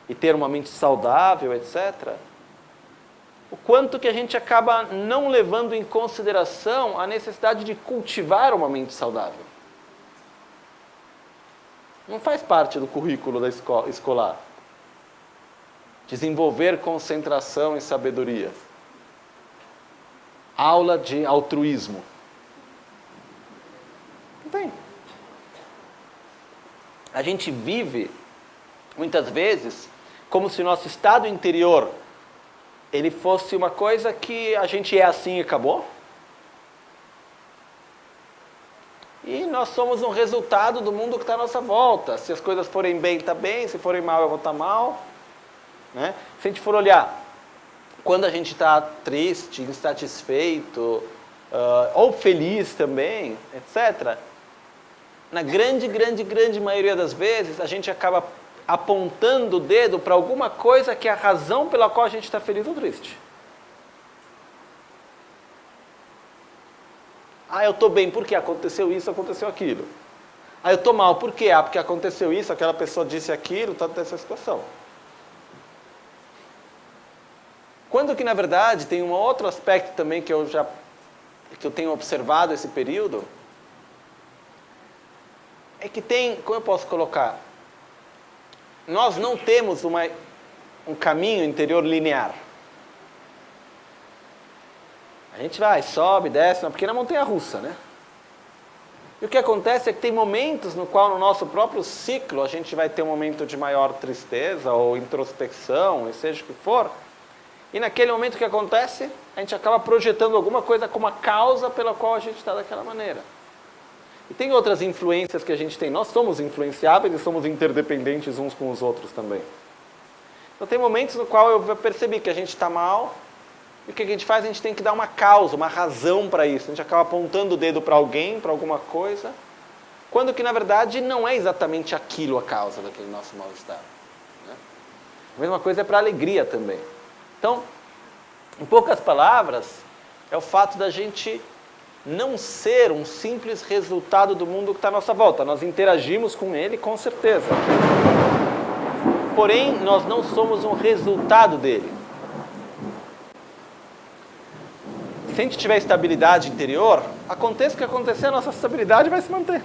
e ter uma mente saudável, etc., o quanto que a gente acaba não levando em consideração a necessidade de cultivar uma mente saudável. Não faz parte do currículo da escolar. Desenvolver concentração e sabedoria. Aula de altruísmo. Não tem. A gente vive, muitas vezes, como se o nosso estado interior ele fosse uma coisa que a gente é assim e acabou. E nós somos um resultado do mundo que está à nossa volta. Se as coisas forem bem, está bem. Se forem mal, eu vou estar mal. Né? Se a gente for olhar, quando a gente está triste, insatisfeito, ou feliz também, etc., na grande maioria das vezes, a gente acaba apontando o dedo para alguma coisa que é a razão pela qual a gente está feliz ou triste. Ah, eu estou bem, por quê? Aconteceu isso, aconteceu aquilo. Ah, eu estou mal, por quê? Ah, porque aconteceu isso, aquela pessoa disse aquilo, está nessa situação. Quando que, na verdade, tem um outro aspecto também que eu tenho observado esse período, é que tem, como eu posso colocar, nós não temos um caminho interior linear. A gente vai, sobe, desce, uma pequena montanha-russa, né? E o que acontece é que tem momentos no qual, no nosso próprio ciclo, a gente vai ter um momento de maior tristeza ou introspecção, e seja o que for, e naquele momento que acontece, a gente acaba projetando alguma coisa como a causa pela qual a gente está daquela maneira. E tem outras influências que a gente tem. Nós somos influenciáveis e somos interdependentes uns com os outros também. Então tem momentos no qual eu percebi que a gente está mal, e o que a gente faz? A gente tem que dar uma causa, uma razão para isso. A gente acaba apontando o dedo para alguém, para alguma coisa, quando que na verdade não é exatamente aquilo a causa daquele nosso mal-estar. Né? A mesma coisa é para a alegria também. Então, em poucas palavras, é o fato da gente não ser um simples resultado do mundo que está à nossa volta. Nós interagimos com ele, com certeza. Porém, nós não somos um resultado dele. Se a gente tiver estabilidade interior, aconteça o que acontecer, a nossa estabilidade vai se manter.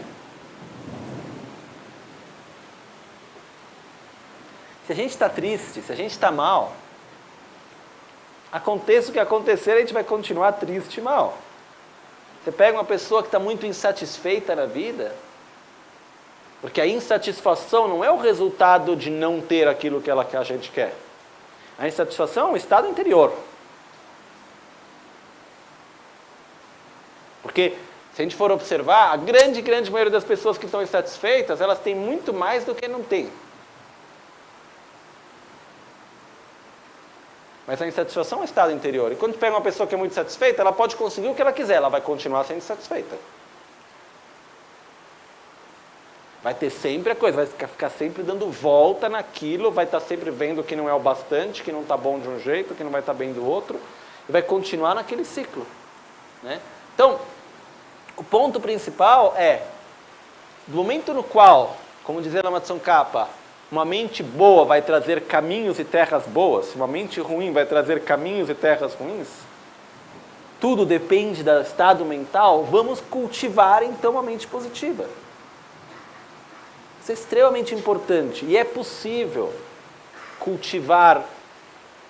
Se a gente está triste, se a gente está mal, aconteça o que acontecer, a gente vai continuar triste e mal. Você pega uma pessoa que está muito insatisfeita na vida, porque a insatisfação não é o resultado de não ter aquilo que a gente quer. A insatisfação é um estado interior. Porque, se a gente for observar, a grande maioria das pessoas que estão insatisfeitas, elas têm muito mais do que não têm. Mas a insatisfação é um estado interior. E quando pega uma pessoa que é muito satisfeita, ela pode conseguir o que ela quiser, ela vai continuar sendo insatisfeita. Vai ter sempre a coisa, vai ficar sempre dando volta naquilo, vai estar sempre vendo que não é o bastante, que não está bom de um jeito, que não vai estar bem do outro, e vai continuar naquele ciclo. Né? Então, o ponto principal é, do momento no qual, como dizia Lama Tsongkhapa, uma mente boa vai trazer caminhos e terras boas, uma mente ruim vai trazer caminhos e terras ruins, tudo depende do estado mental, vamos cultivar então a mente positiva. Isso é extremamente importante e é possível cultivar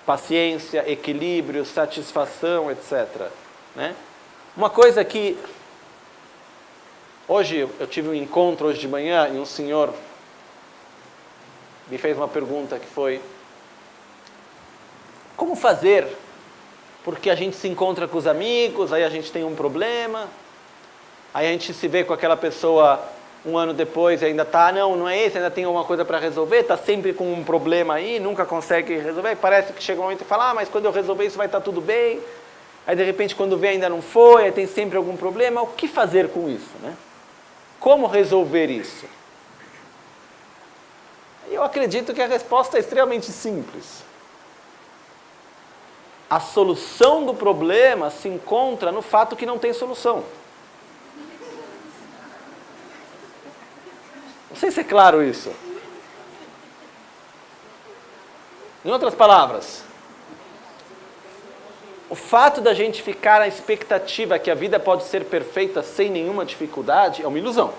paciência, equilíbrio, satisfação, etc. Né? Uma coisa que... Hoje eu tive um encontro hoje de manhã e um senhor me fez uma pergunta que foi: como fazer? Porque a gente se encontra com os amigos, aí a gente tem um problema, aí a gente se vê com aquela pessoa um ano depois e ainda está, não é esse, ainda tem alguma coisa para resolver, está sempre com um problema aí, nunca consegue resolver, parece que chega um momento e fala, mas quando eu resolver isso vai estar tudo bem, aí de repente quando vê ainda não foi, aí tem sempre algum problema, o que fazer com isso? Né? Como resolver isso? Eu acredito que a resposta é extremamente simples. A solução do problema se encontra no fato que não tem solução. Não sei se é claro isso. Em outras palavras, o fato da gente ficar na expectativa que a vida pode ser perfeita sem nenhuma dificuldade é uma ilusão.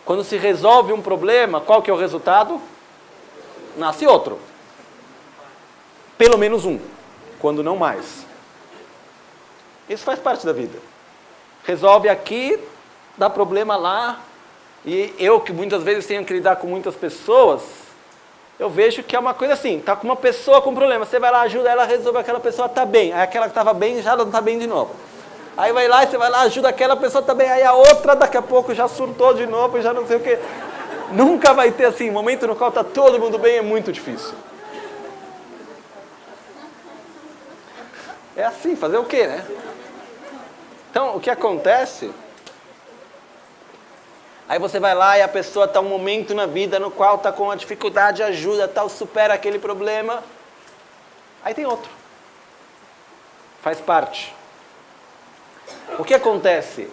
Quando se resolve um problema, qual que é o resultado? Nasce outro. Pelo menos um, quando não mais. Isso faz parte da vida. Resolve aqui, dá problema lá. E eu, que muitas vezes tenho que lidar com muitas pessoas, eu vejo que é uma coisa assim, tá com uma pessoa com problema, você vai lá, ajuda ela a resolver, aquela pessoa tá bem, aí aquela que estava bem já não está bem de novo. Aí vai lá, e você vai lá, ajuda aquela pessoa tá bem, aí a outra daqui a pouco já surtou de novo e já não sei o quê. Nunca vai ter assim, momento no qual está todo mundo bem é muito difícil. É assim, fazer o quê, né? Então, o que acontece... Aí você vai lá e a pessoa está um momento na vida no qual está com uma dificuldade, ajuda, tal, supera aquele problema. Aí tem outro. Faz parte. O que acontece?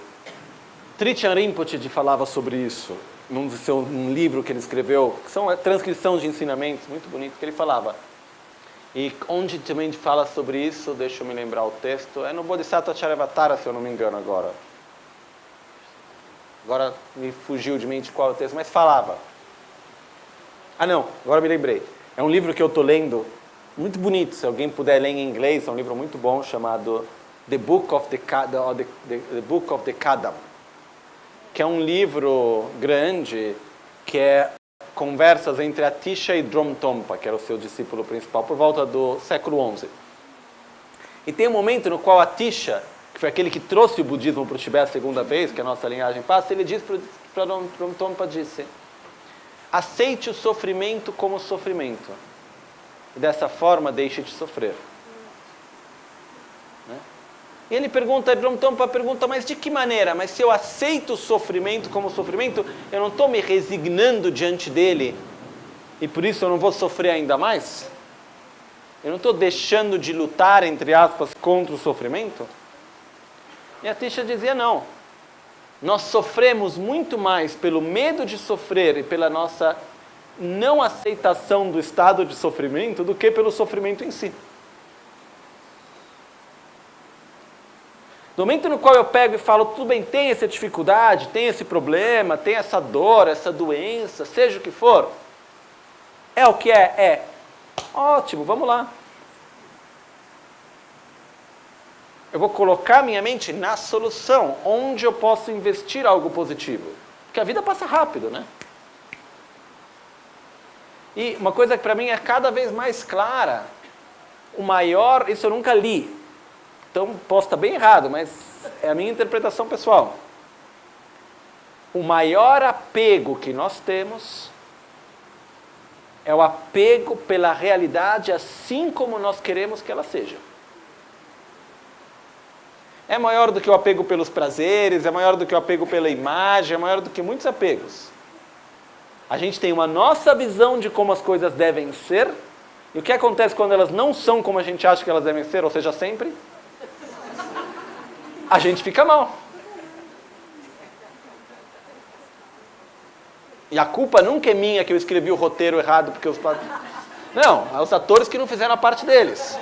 Trijang Rinpoche falava sobre isso num livro que ele escreveu, que são transcrições de ensinamentos, muito bonito, que ele falava. E onde também fala sobre isso, deixa eu me lembrar o texto, é no Bodhisattva Charyavatara, se eu não me engano agora. Agora me fugiu de mente qual é o texto, mas falava. Ah não, agora me lembrei. É um livro que eu estou lendo, muito bonito, se alguém puder ler em inglês, é um livro muito bom, chamado The Book of the Kadam, que é um livro grande, que é conversas entre Atisha e Dromtonpa, que era o seu discípulo principal, por volta do século XI. E tem um momento no qual Atisha, que foi aquele que trouxe o budismo para o Tibete a segunda vez, que a nossa linhagem passa, ele diz para Dromtonpa, disse, aceite o sofrimento como sofrimento, e dessa forma deixe de sofrer. Né? E ele pergunta, Dromtonpa pergunta, mas de que maneira? Mas se eu aceito o sofrimento como sofrimento, eu não estou me resignando diante dele, e por isso eu não vou sofrer ainda mais? Eu não estou deixando de lutar, entre aspas, contra o sofrimento? E a Atisha dizia, não. Nós sofremos muito mais pelo medo de sofrer e pela nossa não aceitação do estado de sofrimento do que pelo sofrimento em si. No momento no qual eu pego e falo, tudo bem, tem essa dificuldade, tem esse problema, tem essa dor, essa doença, seja o que for, é o que é? É. Ótimo, vamos lá. Eu vou colocar minha mente na solução, onde eu posso investir algo positivo. Porque a vida passa rápido, né? E uma coisa que para mim é cada vez mais clara, o maior, isso eu nunca li, então posso estar bem errado, mas é a minha interpretação pessoal. O maior apego que nós temos é o apego pela realidade assim como nós queremos que ela seja. É maior do que o apego pelos prazeres, é maior do que o apego pela imagem, é maior do que muitos apegos. A gente tem uma nossa visão de como as coisas devem ser, e o que acontece quando elas não são como a gente acha que elas devem ser, ou seja, sempre? A gente fica mal. E a culpa nunca é minha que eu escrevi o roteiro errado, porque os... Não, é os atores que não fizeram a parte deles.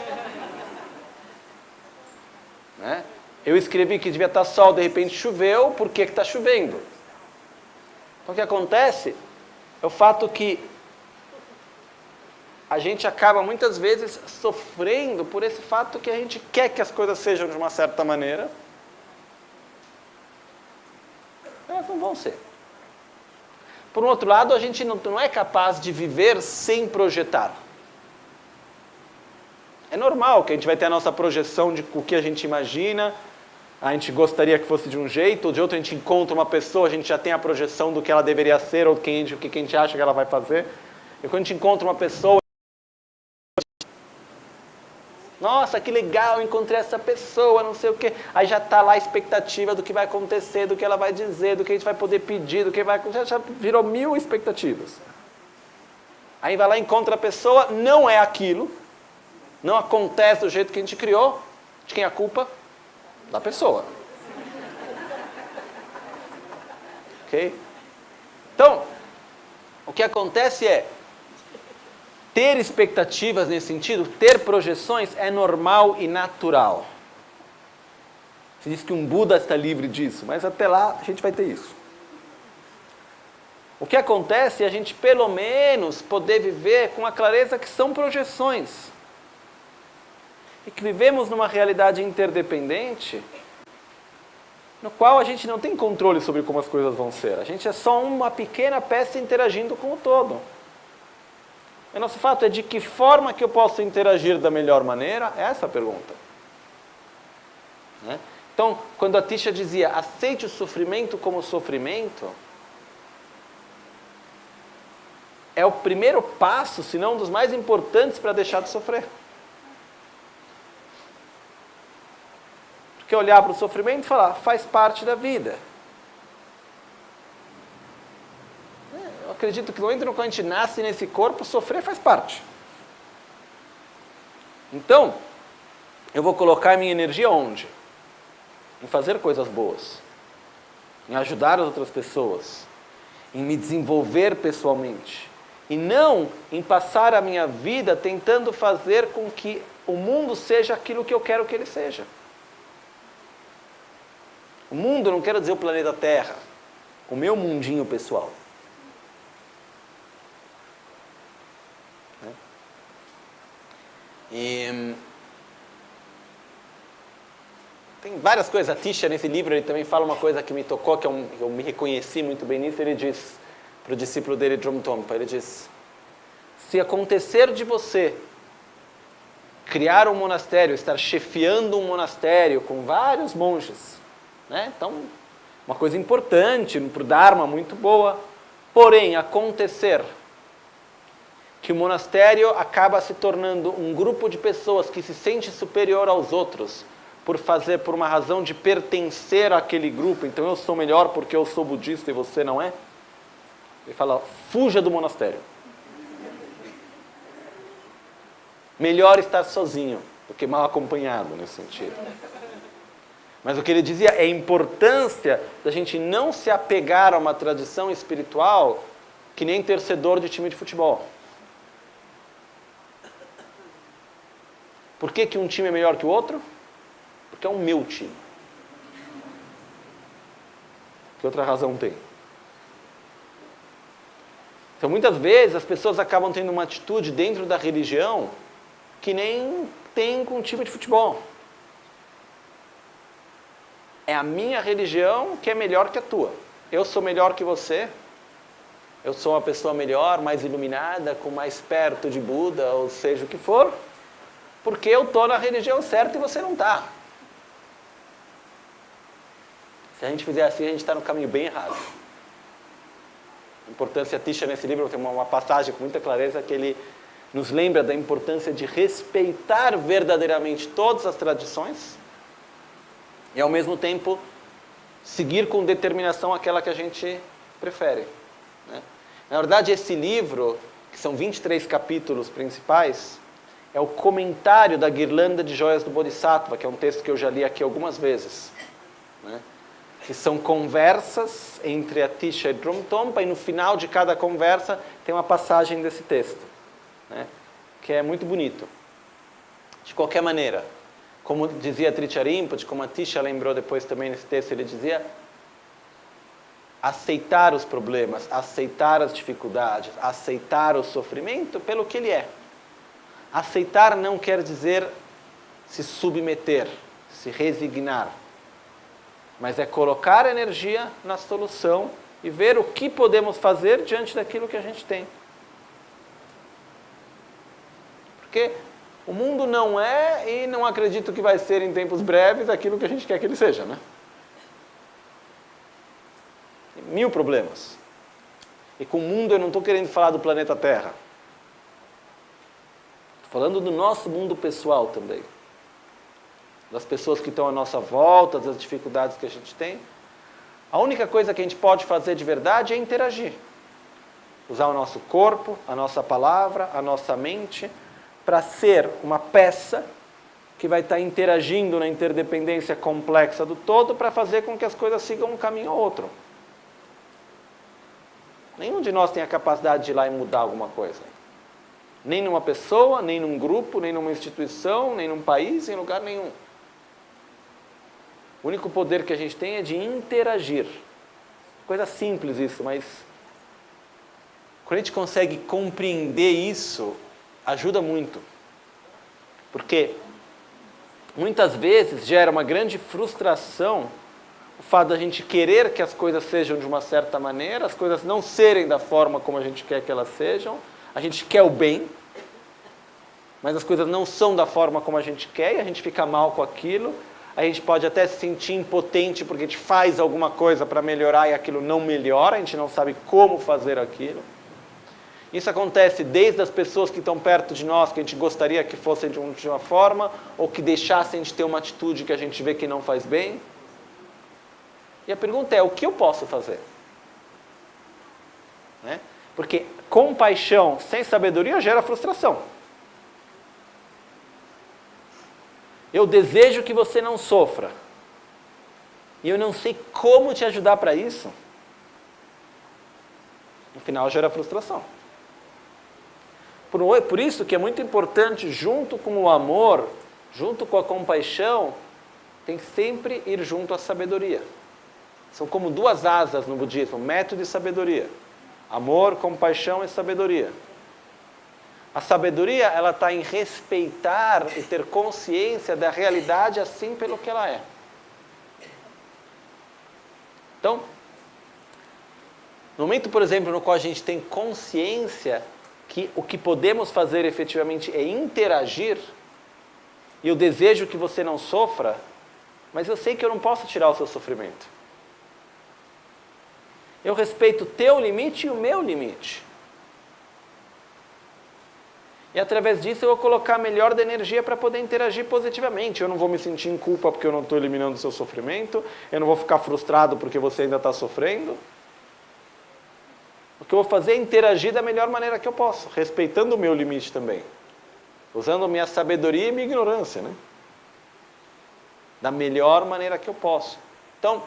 Né? Eu escrevi que devia estar sol, de repente choveu, por que está chovendo? Então o que acontece é o fato que a gente acaba muitas vezes sofrendo por esse fato que a gente quer que as coisas sejam de uma certa maneira. Elas não vão ser. Por um outro lado, a gente não é capaz de viver sem projetar. É normal que a gente vai ter a nossa projeção de o que a gente imagina, a gente gostaria que fosse de um jeito, ou de outro a gente encontra uma pessoa, a gente já tem a projeção do que ela deveria ser, ou o que a gente acha que ela vai fazer. E quando a gente encontra uma pessoa, nossa, que legal, encontrei essa pessoa, não sei o quê. Aí já está lá a expectativa do que vai acontecer, do que ela vai dizer, do que a gente vai poder pedir, do que vai acontecer, já virou 1000 expectativas. Aí vai lá, encontra a pessoa, não é aquilo, não acontece do jeito que a gente criou. De quem é a culpa? Da pessoa. Ok? Então, o que acontece é, ter expectativas nesse sentido, ter projeções é normal e natural. Se diz que um Buda está livre disso, mas até lá a gente vai ter isso. O que acontece é a gente pelo menos poder viver com a clareza que são projeções. E que vivemos numa realidade interdependente, no qual a gente não tem controle sobre como as coisas vão ser. A gente é só uma pequena peça interagindo com o todo. O nosso fato é de que forma que eu posso interagir da melhor maneira? É essa a pergunta. Né? Então, quando a Tisha dizia, aceite o sofrimento como sofrimento, é o primeiro passo, se não um dos mais importantes para deixar de sofrer. Porque olhar para o sofrimento e falar, faz parte da vida. Eu acredito que no momento que a gente nasce nesse corpo, sofrer faz parte. Então, eu vou colocar a minha energia onde? Em fazer coisas boas. Em ajudar as outras pessoas. Em me desenvolver pessoalmente. E não em passar a minha vida tentando fazer com que o mundo seja aquilo que eu quero que ele seja. O mundo, não quero dizer o planeta Terra. O meu mundinho pessoal. E tem várias coisas. A Tisha, nesse livro, ele também fala uma coisa que me tocou, que eu me reconheci muito bem nisso. Ele diz para o discípulo dele, Drum Tompa, ele diz, se acontecer de você criar um monastério, estar chefiando um monastério com vários monges, né? Então, uma coisa importante, para o Dharma, muito boa, porém, acontecer que o monastério acaba se tornando um grupo de pessoas que se sente superior aos outros, por uma razão de pertencer àquele grupo, então eu sou melhor porque eu sou budista e você não é. Ele fala, fuja do monastério. Melhor estar sozinho do que mal acompanhado nesse sentido. Mas o que ele dizia é a importância da gente não se apegar a uma tradição espiritual que nem torcedor de time de futebol. Por que um time é melhor que o outro? Porque é o meu time. Que outra razão tem? Então, muitas vezes, as pessoas acabam tendo uma atitude dentro da religião que nem tem com o time de futebol. É a minha religião que é melhor que a tua. Eu sou melhor que você. Eu sou uma pessoa melhor, mais iluminada, com mais perto de Buda, ou seja o que for, porque eu estou na religião certa e você não está. Se a gente fizer assim, a gente está no caminho bem errado. A importância, Tisha, nesse livro, tem uma passagem com muita clareza que ele nos lembra da importância de respeitar verdadeiramente todas as tradições e, ao mesmo tempo, seguir com determinação aquela que a gente prefere. Né? Na verdade, esse livro, que são 23 capítulos principais, é o comentário da Guirlanda de Joias do Bodhisattva, que é um texto que eu já li aqui algumas vezes. Né? Que são conversas entre a Tisha e Drum Tompa, e no final de cada conversa tem uma passagem desse texto, né? Que é muito bonito. De qualquer maneira, como dizia Tricharya Rinpoche, como a Tisha lembrou depois também nesse texto, ele dizia, aceitar os problemas, aceitar as dificuldades, aceitar o sofrimento pelo que ele é. Aceitar não quer dizer se submeter, se resignar, mas é colocar energia na solução e ver o que podemos fazer diante daquilo que a gente tem. Porque o mundo não é, e não acredito que vai ser em tempos breves, aquilo que a gente quer que ele seja, né? Tem 1000 problemas. E com o mundo eu não estou querendo falar do planeta Terra. Estou falando do nosso mundo pessoal também. Das pessoas que estão à nossa volta, das dificuldades que a gente tem. A única coisa que a gente pode fazer de verdade é interagir. Usar o nosso corpo, a nossa palavra, a nossa mente, para ser uma peça que vai estar interagindo na interdependência complexa do todo para fazer com que as coisas sigam um caminho ou outro. Nenhum de nós tem a capacidade de ir lá e mudar alguma coisa. Nem numa pessoa, nem num grupo, nem numa instituição, nem num país, em lugar nenhum. O único poder que a gente tem é de interagir. Coisa simples isso, mas quando a gente consegue compreender isso, ajuda muito. Porque muitas vezes gera uma grande frustração o fato da gente querer que as coisas sejam de uma certa maneira, as coisas não serem da forma como a gente quer que elas sejam, a gente quer o bem, mas as coisas não são da forma como a gente quer e a gente fica mal com aquilo, a gente pode até se sentir impotente porque a gente faz alguma coisa para melhorar e aquilo não melhora, a gente não sabe como fazer aquilo. Isso acontece desde as pessoas que estão perto de nós, que a gente gostaria que fossem de uma forma, ou que deixassem de ter uma atitude que a gente vê que não faz bem. E a pergunta é, o que eu posso fazer? Né? Porque compaixão sem sabedoria gera frustração. Eu desejo que você não sofra. E eu não sei como te ajudar para isso. No final gera frustração. Por isso que é muito importante, junto com o amor, junto com a compaixão, tem que sempre ir junto à sabedoria. São como duas asas no budismo, método e sabedoria. Amor, compaixão e sabedoria. A sabedoria, ela está em respeitar e ter consciência da realidade assim pelo que ela é. Então, no momento, por exemplo, no qual a gente tem consciência que o que podemos fazer efetivamente é interagir, e eu desejo que você não sofra, mas eu sei que eu não posso tirar o seu sofrimento. Eu respeito o teu limite e o meu limite. E através disso eu vou colocar a melhor da energia para poder interagir positivamente. Eu não vou me sentir em culpa porque eu não estou eliminando o seu sofrimento, eu não vou ficar frustrado porque você ainda está sofrendo. O que eu vou fazer é interagir da melhor maneira que eu posso, respeitando o meu limite também. Usando minha sabedoria e minha ignorância, né? Da melhor maneira que eu posso. Então,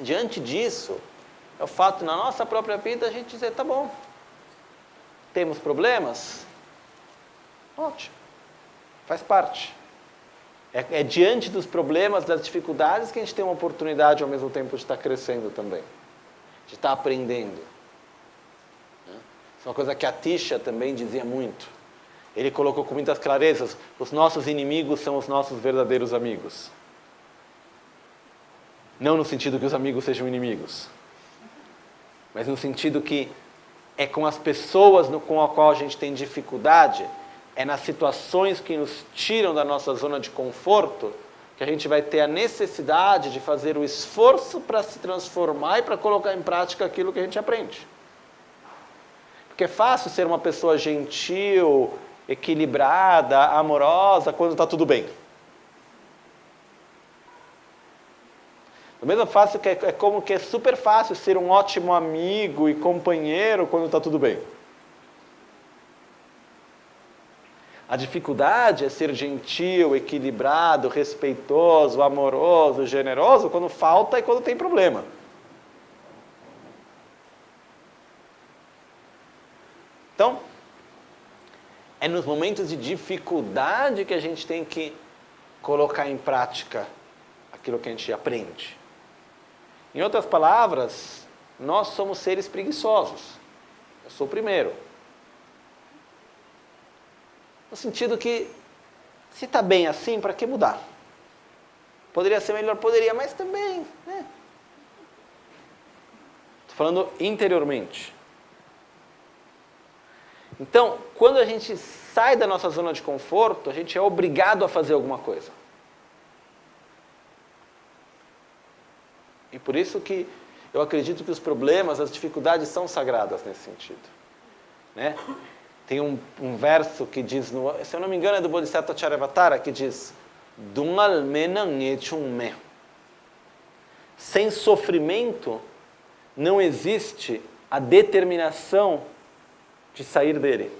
diante disso, é o fato na nossa própria vida a gente dizer, tá bom, temos problemas? Ótimo, faz parte. É diante dos problemas, das dificuldades que a gente tem uma oportunidade ao mesmo tempo de estar crescendo também. De estar aprendendo. Isso é uma coisa que a Tisha também dizia muito. Ele colocou com muitas clarezas, os nossos inimigos são os nossos verdadeiros amigos. Não no sentido que os amigos sejam inimigos, mas no sentido que é com as pessoas com as quais a gente tem dificuldade, é nas situações que nos tiram da nossa zona de conforto, que a gente vai ter a necessidade de fazer o esforço para se transformar e para colocar em prática aquilo que a gente aprende. Porque é fácil ser uma pessoa gentil, equilibrada, amorosa, quando está tudo bem. Do mesmo fácil que é como que é super fácil ser um ótimo amigo e companheiro quando está tudo bem. A dificuldade é ser gentil, equilibrado, respeitoso, amoroso, generoso quando falta e quando tem problema. Então, é nos momentos de dificuldade que a gente tem que colocar em prática aquilo que a gente aprende. Em outras palavras, nós somos seres preguiçosos. Eu sou o primeiro. No sentido que, se está bem assim, para que mudar? Poderia ser melhor? Poderia, mas também, né? Estou falando interiormente. Então, quando a gente sai da nossa zona de conforto, a gente é obrigado a fazer alguma coisa. E por isso que eu acredito que os problemas, as dificuldades são sagradas nesse sentido. Né? Tem um verso que diz, se eu não me engano é do Bodhisattva Charyavatara, que diz, Dungal menan nechung me. Sem sofrimento não existe a determinação de sair dele.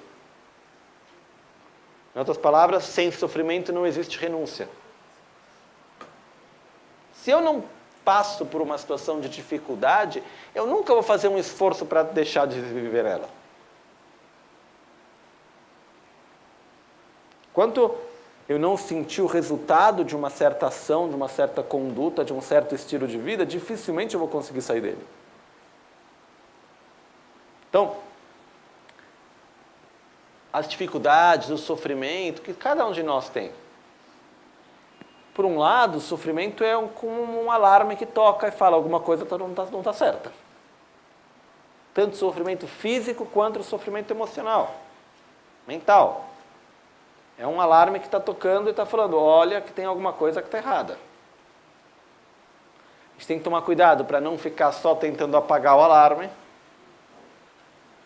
Em outras palavras, sem sofrimento não existe renúncia. Se eu não passo por uma situação de dificuldade, eu nunca vou fazer um esforço para deixar de viver ela. Enquanto eu não sentir o resultado de uma certa ação, de uma certa conduta, de um certo estilo de vida, dificilmente eu vou conseguir sair dele. Então, as dificuldades, o sofrimento que cada um de nós tem, Por um lado, o sofrimento é como um alarme que toca e fala alguma coisa não tá certa. Tanto o sofrimento físico quanto o sofrimento emocional, mental. É um alarme que está tocando e está falando, olha que tem alguma coisa que está errada. A gente tem que tomar cuidado para não ficar só tentando apagar o alarme,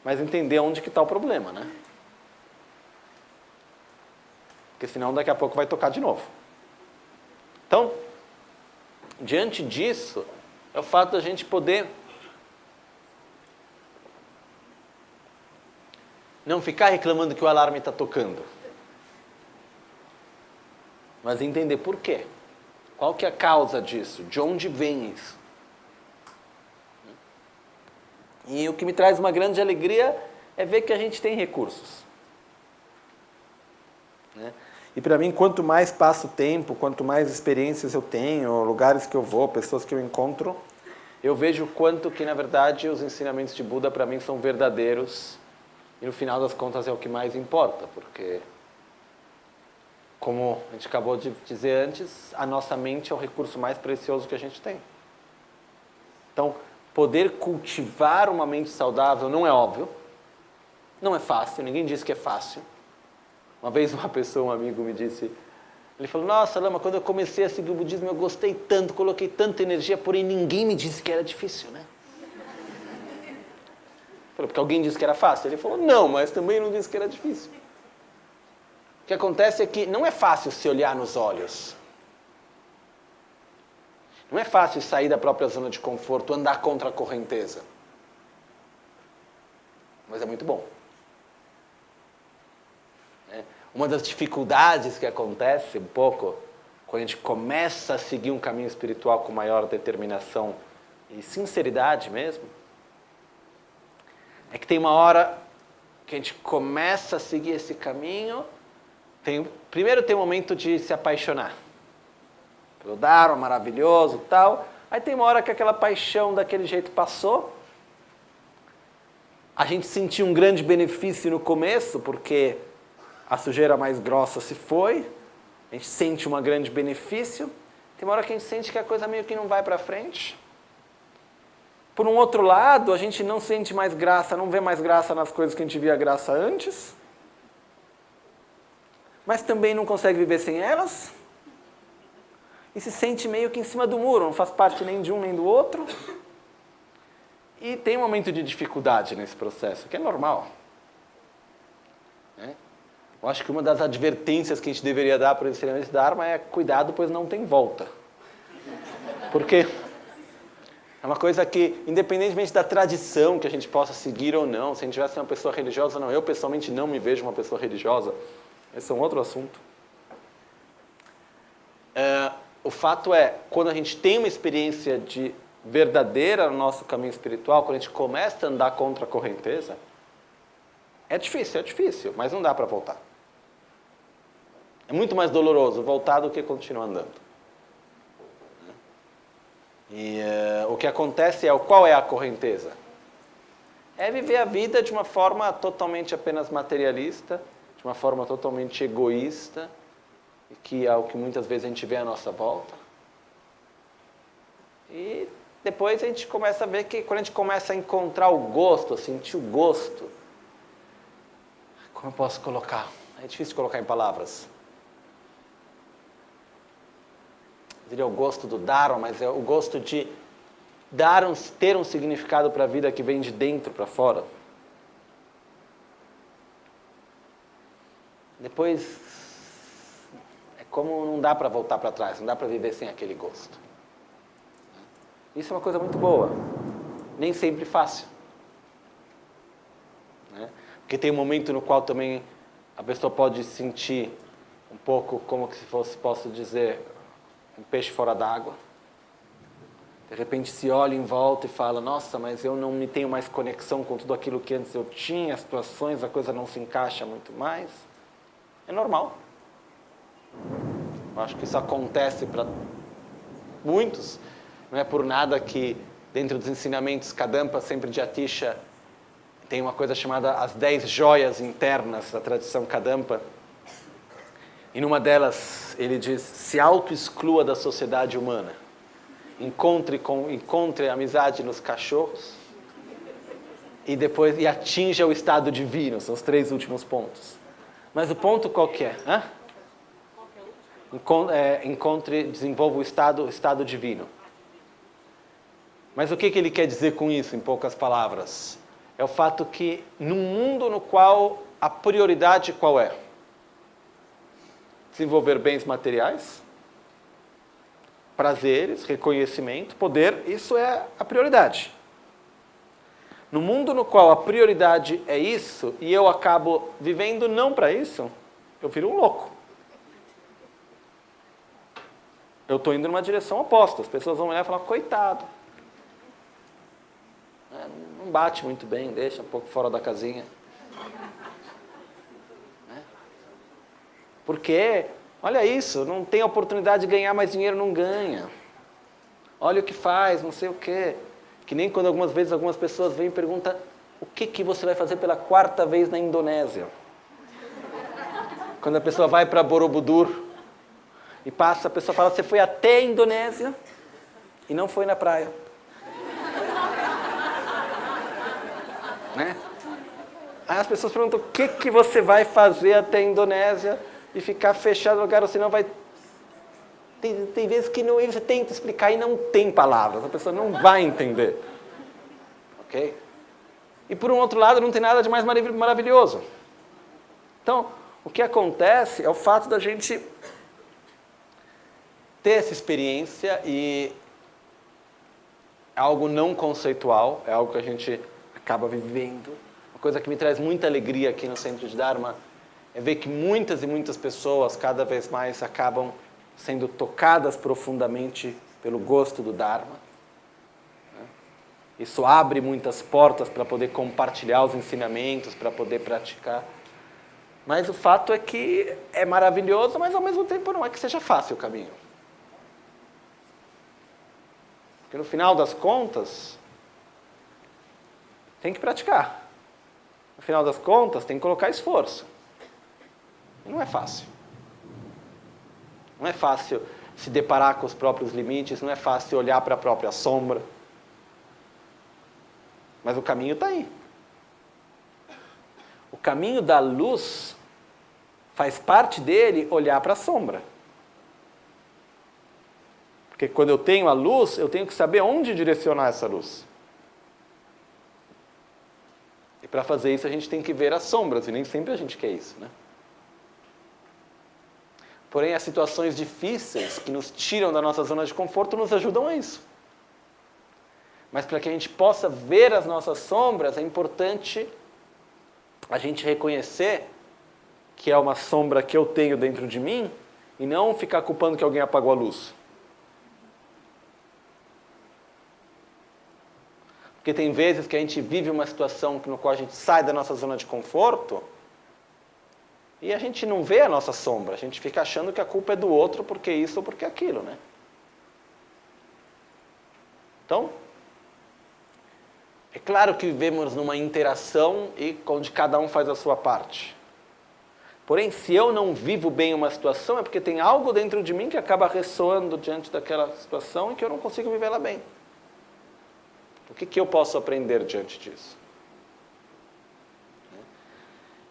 mas entender onde que está o problema, né? Porque senão daqui a pouco vai tocar de novo. Então, diante disso, é o fato da gente poder não ficar reclamando que o alarme está tocando, mas entender por quê. Qual que é a causa disso? De onde vem isso? E o que me traz uma grande alegria é ver que a gente tem recursos. Né? E para mim, quanto mais passa o tempo, quanto mais experiências eu tenho, lugares que eu vou, pessoas que eu encontro, eu vejo quanto que, na verdade, os ensinamentos de Buda, para mim, são verdadeiros. E, no final das contas, é o que mais importa. Porque, como a gente acabou de dizer antes, a nossa mente é o recurso mais precioso que a gente tem. Então, poder cultivar uma mente saudável não é óbvio. Não é fácil, ninguém diz que é fácil. Uma vez uma pessoa, um amigo me disse, ele falou, nossa, Lama, quando eu comecei a seguir o budismo eu gostei tanto, coloquei tanta energia, porém ninguém me disse que era difícil, né? Eu falei, porque alguém disse que era fácil? Ele falou, não, mas também não disse que era difícil. O que acontece é que não é fácil se olhar nos olhos. Não é fácil sair da própria zona de conforto, andar contra a correnteza. Mas é muito bom. Uma das dificuldades que acontece um pouco quando a gente começa a seguir um caminho espiritual com maior determinação e sinceridade mesmo, é que tem uma hora que a gente começa a seguir esse caminho, primeiro tem um momento de se apaixonar pelo Dharma, maravilhoso e tal, aí tem uma hora que aquela paixão daquele jeito passou, a gente sentiu um grande benefício no começo, porque a sujeira mais grossa se foi, a gente sente um grande benefício, tem uma hora que a gente sente que a coisa meio que não vai para frente. Por um outro lado, a gente não sente mais graça, não vê mais graça nas coisas que a gente via graça antes, mas também não consegue viver sem elas, e se sente meio que em cima do muro, não faz parte nem de um nem do outro, e tem um momento de dificuldade nesse processo, que é normal. Né? Eu acho que uma das advertências que a gente deveria dar para o ensinamento de Dharma é cuidado, pois não tem volta. Porque é uma coisa que, independentemente da tradição que a gente possa seguir ou não, se a gente tivesse uma pessoa religiosa ou não, eu pessoalmente não me vejo uma pessoa religiosa, esse é um outro assunto. O fato é, quando a gente tem uma experiência de verdadeira no nosso caminho espiritual, quando a gente começa a andar contra a correnteza, é difícil, mas não dá para voltar. É muito mais doloroso voltar do que continuar andando. E o que acontece é, qual é a correnteza? É viver a vida de uma forma totalmente apenas materialista, de uma forma totalmente egoísta, que é o que muitas vezes a gente vê à nossa volta. E depois a gente começa a ver que quando a gente começa a encontrar o gosto, a sentir o gosto, como eu posso colocar? É difícil de colocar em palavras. Eu diria o gosto do Dharma, mas é o gosto de ter um significado para a vida que vem de dentro para fora. Depois, é como não dá para voltar para trás, não dá para viver sem aquele gosto. Isso é uma coisa muito boa, nem sempre fácil. Né? Porque tem um momento no qual também a pessoa pode sentir um pouco como que se fosse, posso dizer, um peixe fora d'água. De repente se olha em volta e fala, nossa, mas eu não me tenho mais conexão com tudo aquilo que antes eu tinha, as situações, a coisa não se encaixa muito mais. É normal. Eu acho que isso acontece para muitos. Não é por nada que dentro dos ensinamentos Kadampa, sempre de Atisha, tem uma coisa chamada as 10 joias internas da tradição Kadampa. E numa delas ele diz, se auto-exclua da sociedade humana. Encontre amizade nos cachorros e atinja o estado divino. São os 3 últimos pontos. Mas o ponto qual que é? Desenvolva o estado divino. Mas o que ele quer dizer com isso, em poucas palavras? É o fato que, num mundo no qual a prioridade qual é? Desenvolver bens materiais, prazeres, reconhecimento, poder, isso é a prioridade. No mundo no qual a prioridade é isso, e eu acabo vivendo não para isso, eu viro um louco. Eu estou indo numa direção oposta. As pessoas vão olhar e falar, coitado. Não bate muito bem, deixa um pouco fora da casinha. Porque, olha isso, não tem oportunidade de ganhar mais dinheiro, não ganha. Olha o que faz, não sei o quê. Que nem quando algumas vezes algumas pessoas vêm e perguntam o que você vai fazer pela 4ª vez na Indonésia? Quando a pessoa vai para Borobudur e passa, a pessoa fala, você foi até a Indonésia e não foi na praia. Né? Aí as pessoas perguntam, o que você vai fazer até a Indonésia e ficar fechado no lugar, ou senão vai... Tem vezes que não, você tenta explicar e não tem palavras, a pessoa não vai entender. Ok? E por um outro lado, não tem nada de mais maravilhoso. Então, o que acontece é o fato da gente ter essa experiência e é algo não conceitual, é algo que a gente acaba vivendo. Uma coisa que me traz muita alegria aqui no Centro de Dharma é ver que muitas e muitas pessoas cada vez mais acabam sendo tocadas profundamente pelo gosto do Dharma. Isso abre muitas portas para poder compartilhar os ensinamentos, para poder praticar. Mas o fato é que é maravilhoso, mas ao mesmo tempo não é que seja fácil o caminho. Porque no final das contas, tem que praticar. No final das contas, tem que colocar esforço. E não é fácil. Não é fácil se deparar com os próprios limites, não é fácil olhar para a própria sombra. Mas o caminho está aí. O caminho da luz faz parte dele olhar para a sombra. Porque quando eu tenho a luz, eu tenho que saber onde direcionar essa luz. E para fazer isso a gente tem que ver as sombras, e nem sempre a gente quer isso, né? Porém, as situações difíceis que nos tiram da nossa zona de conforto nos ajudam a isso. Mas para que a gente possa ver as nossas sombras, é importante a gente reconhecer que é uma sombra que eu tenho dentro de mim e não ficar culpando que alguém apagou a luz. Porque tem vezes que a gente vive uma situação no qual a gente sai da nossa zona de conforto e a gente não vê a nossa sombra, a gente fica achando que a culpa é do outro porque isso ou porque aquilo, né? Então, é claro que vivemos numa interação e onde cada um faz a sua parte. Porém, se eu não vivo bem uma situação, é porque tem algo dentro de mim que acaba ressoando diante daquela situação e que eu não consigo viver ela bem. O que eu posso aprender diante disso?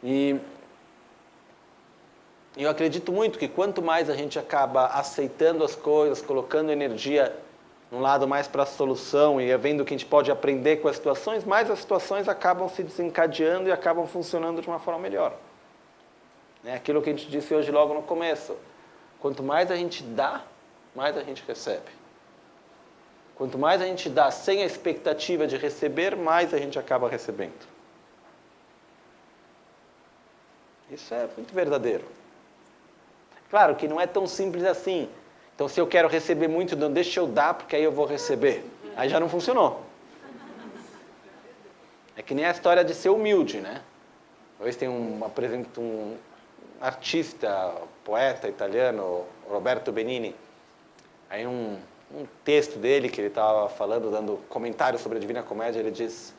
E eu acredito muito que quanto mais a gente acaba aceitando as coisas, colocando energia num lado mais para a solução e vendo o que a gente pode aprender com as situações, mais as situações acabam se desencadeando e acabam funcionando de uma forma melhor. É aquilo que a gente disse hoje logo no começo. Quanto mais a gente dá, mais a gente recebe. Quanto mais a gente dá sem a expectativa de receber, mais a gente acaba recebendo. Isso é muito verdadeiro. Claro que não é tão simples assim. Então, se eu quero receber muito, não deixa eu dar, porque aí eu vou receber. Aí já não funcionou. É que nem a história de ser humilde, né? Hoje tem um artista, poeta italiano, Roberto Benigni. Aí um texto dele que ele estava falando, dando comentário sobre a Divina Comédia, ele diz: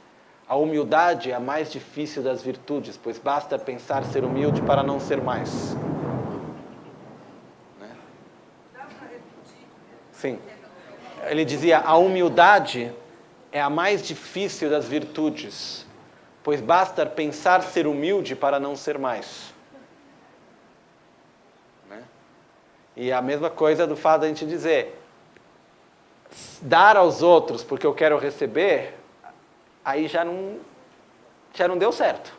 a humildade é a mais difícil das virtudes, pois basta pensar ser humilde para não ser mais. Sim. Ele dizia, a humildade é a mais difícil das virtudes, pois basta pensar ser humilde para não ser mais. Né? E a mesma coisa do fato de a gente dizer, dar aos outros porque eu quero receber, aí já não deu certo.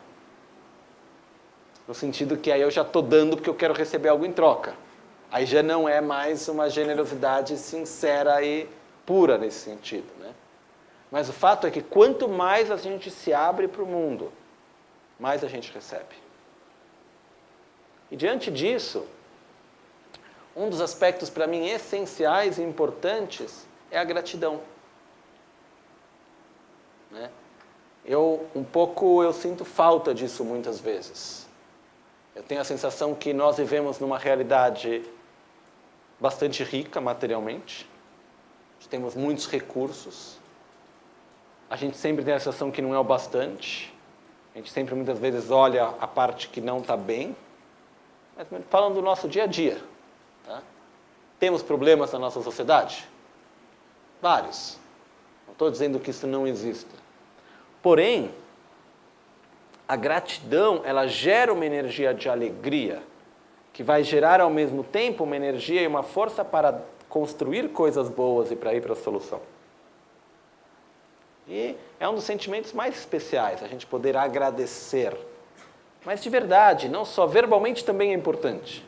No sentido que aí eu já estou dando porque eu quero receber algo em troca. Aí já não é mais uma generosidade sincera e pura nesse sentido. Né? Mas o fato é que quanto mais a gente se abre para o mundo, mais a gente recebe. E diante disso, um dos aspectos para mim essenciais e importantes é a gratidão. Né? Eu sinto falta disso muitas vezes. Eu tenho a sensação que nós vivemos numa realidade bastante rica materialmente. Nós temos muitos recursos. A gente sempre tem a sensação que não é o bastante. A gente sempre, muitas vezes, olha a parte que não está bem. Mas falando do nosso dia a dia. Tá? Temos problemas na nossa sociedade? Vários. Não estou dizendo que isso não exista. Porém, a gratidão, ela gera uma energia de alegria, que vai gerar ao mesmo tempo uma energia e uma força para construir coisas boas e para ir para a solução. E é um dos sentimentos mais especiais, a gente poder agradecer. Mas de verdade, não só verbalmente também é importante.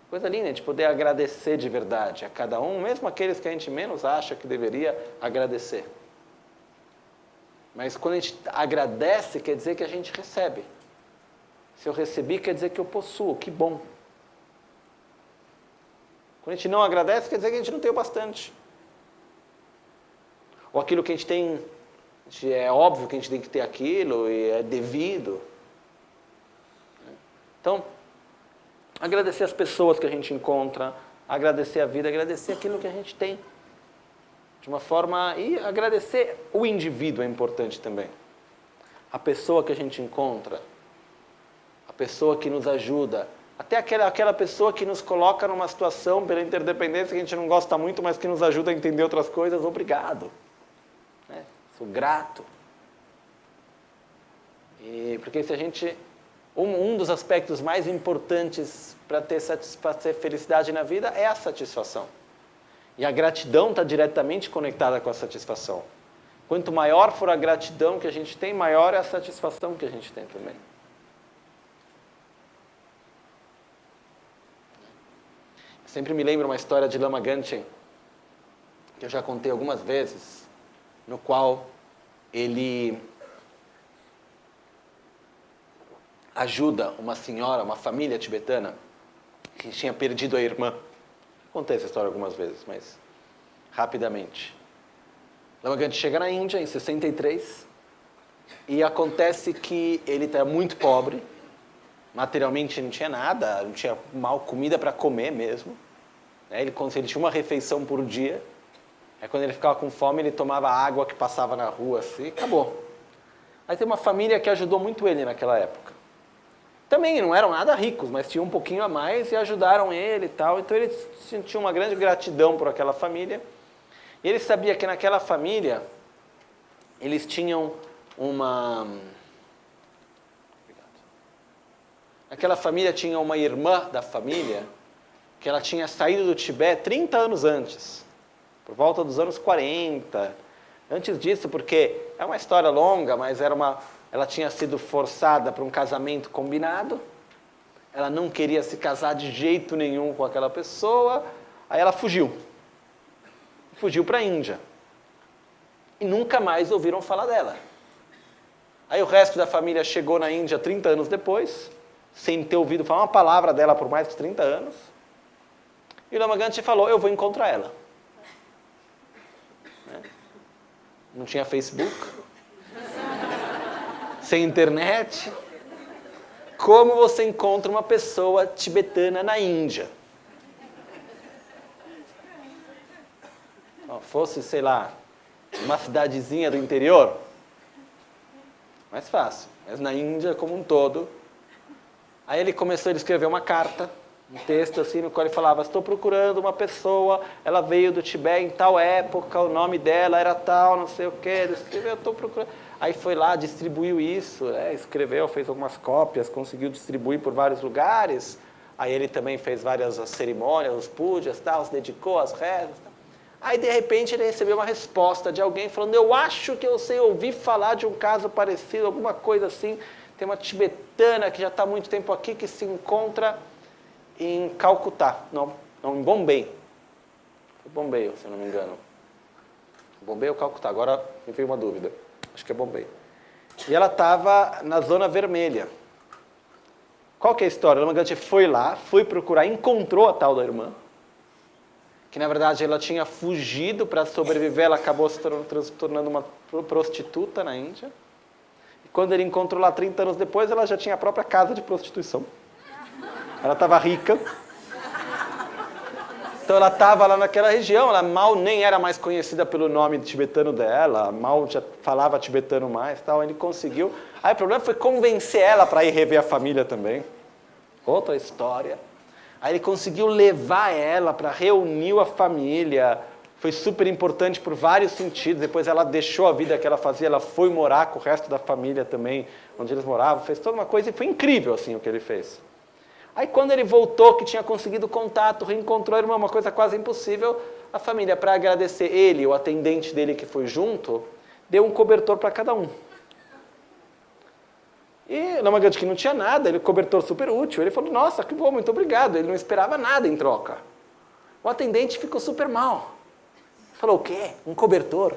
Coisa linda, a gente poder agradecer de verdade a cada um, mesmo aqueles que a gente menos acha que deveria agradecer. Mas quando a gente agradece, quer dizer que a gente recebe. Se eu recebi, quer dizer que eu possuo, que bom. Quando a gente não agradece, quer dizer que a gente não tem o bastante. Ou aquilo que a gente tem, é óbvio que a gente tem que ter aquilo e é devido. Então, agradecer as pessoas que a gente encontra, agradecer a vida, agradecer aquilo que a gente tem. De uma forma... E agradecer o indivíduo é importante também. A pessoa que a gente encontra, a pessoa que nos ajuda, até aquela pessoa que nos coloca numa situação pela interdependência que a gente não gosta muito, mas que nos ajuda a entender outras coisas, obrigado. Né? Sou grato. Porque se a gente... Um dos aspectos mais importantes para ter felicidade na vida é a satisfação. E a gratidão está diretamente conectada com a satisfação. Quanto maior for a gratidão que a gente tem, maior é a satisfação que a gente tem também. Eu sempre me lembro uma história de Lama Ganchen, que eu já contei algumas vezes, no qual ele ajuda uma senhora, uma família tibetana, que tinha perdido a irmã. Contei essa história algumas vezes, mas rapidamente. Lama Ganchen chega na Índia, em 63, e acontece que ele está muito pobre, materialmente não tinha nada, não tinha mal comida para comer mesmo. Ele tinha uma refeição por dia, aí quando ele ficava com fome, ele tomava água que passava na rua, assim, e acabou. Aí tem uma família que ajudou muito ele naquela época. Também não eram nada ricos, mas tinham um pouquinho a mais e ajudaram ele e tal. Então ele sentiu uma grande gratidão por aquela família. E ele sabia que naquela família, eles tinham uma... Aquela família tinha uma irmã da família que ela tinha saído do Tibete 30 anos antes, por volta dos anos 40. Antes disso, porque é uma história longa, mas ela tinha sido forçada para um casamento combinado. Ela não queria se casar de jeito nenhum com aquela pessoa. Aí ela fugiu. Fugiu para a Índia. E nunca mais ouviram falar dela. Aí o resto da família chegou na Índia 30 anos depois, sem ter ouvido falar uma palavra dela por mais de 30 anos. E o Lama Ganchen falou, eu vou encontrar ela. Não tinha Facebook. Sem internet. Como você encontra uma pessoa tibetana na Índia? Fosse, sei lá, uma cidadezinha do interior, mais fácil. Mas na Índia como um todo. Aí ele escreveu uma carta Um texto assim no qual ele falava, estou procurando uma pessoa, ela veio do Tibete em tal época, o nome dela era tal, não sei o que, ele escreveu, estou procurando. Aí foi lá, distribuiu isso, escreveu, fez algumas cópias, conseguiu distribuir por vários lugares. Aí ele também fez várias cerimônias, os pujas, tal, se dedicou às rezas. Tal. Aí de repente ele recebeu uma resposta de alguém falando, eu acho que eu sei ouvir falar de um caso parecido, alguma coisa assim. Tem uma tibetana que já está há muito tempo aqui, que se encontra em Calcutá, não, em Bombay. Bombay, se eu não me engano. Bombay ou Calcutá? Agora me veio uma dúvida. Acho que é Bombay. E ela estava na Zona Vermelha. Qual que é a história? A Lama Gante foi lá, foi procurar, encontrou a tal da irmã, que na verdade ela tinha fugido para sobreviver, ela acabou se tornando uma prostituta na Índia. E quando ele encontrou lá 30 anos depois, ela já tinha a própria casa de prostituição. Ela estava rica. Então ela estava lá naquela região, ela mal nem era mais conhecida pelo nome tibetano dela, mal já falava tibetano mais, tal. Ele conseguiu. Aí o problema foi convencer ela para ir rever a família também. Outra história. Aí ele conseguiu levar ela para reunir a família. Foi super importante por vários sentidos. Depois ela deixou a vida que ela fazia, ela foi morar com o resto da família também, onde eles moravam, fez toda uma coisa e foi incrível assim o que ele fez. Aí quando ele voltou, que tinha conseguido contato, reencontrou a irmã, uma coisa quase impossível, a família, para agradecer ele, o atendente dele que foi junto, deu um cobertor para cada um. E o Lama Gante, que não tinha nada, ele cobertor super útil, ele falou, nossa, que bom, muito obrigado, ele não esperava nada em troca. O atendente ficou super mal. Falou, o quê? Um cobertor?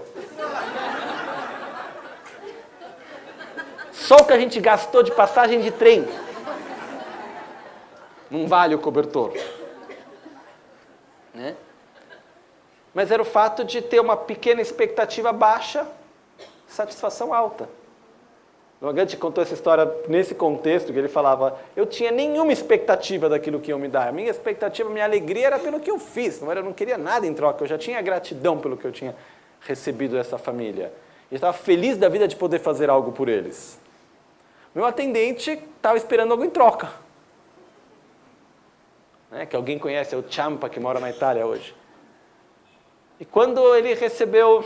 Só o que a gente gastou de passagem de trem. Não vale o cobertor. Né? Mas era o fato de ter uma pequena expectativa baixa, satisfação alta. O Lama Gante contou essa história nesse contexto, que ele falava, eu tinha nenhuma expectativa daquilo que iam me dar. A minha expectativa, minha alegria era pelo que eu fiz. Eu não queria nada em troca, eu já tinha gratidão pelo que eu tinha recebido dessa família. E eu estava feliz da vida de poder fazer algo por eles. Meu atendente estava esperando algo em troca. Que alguém conhece, é o Champa, que mora na Itália hoje. E quando ele recebeu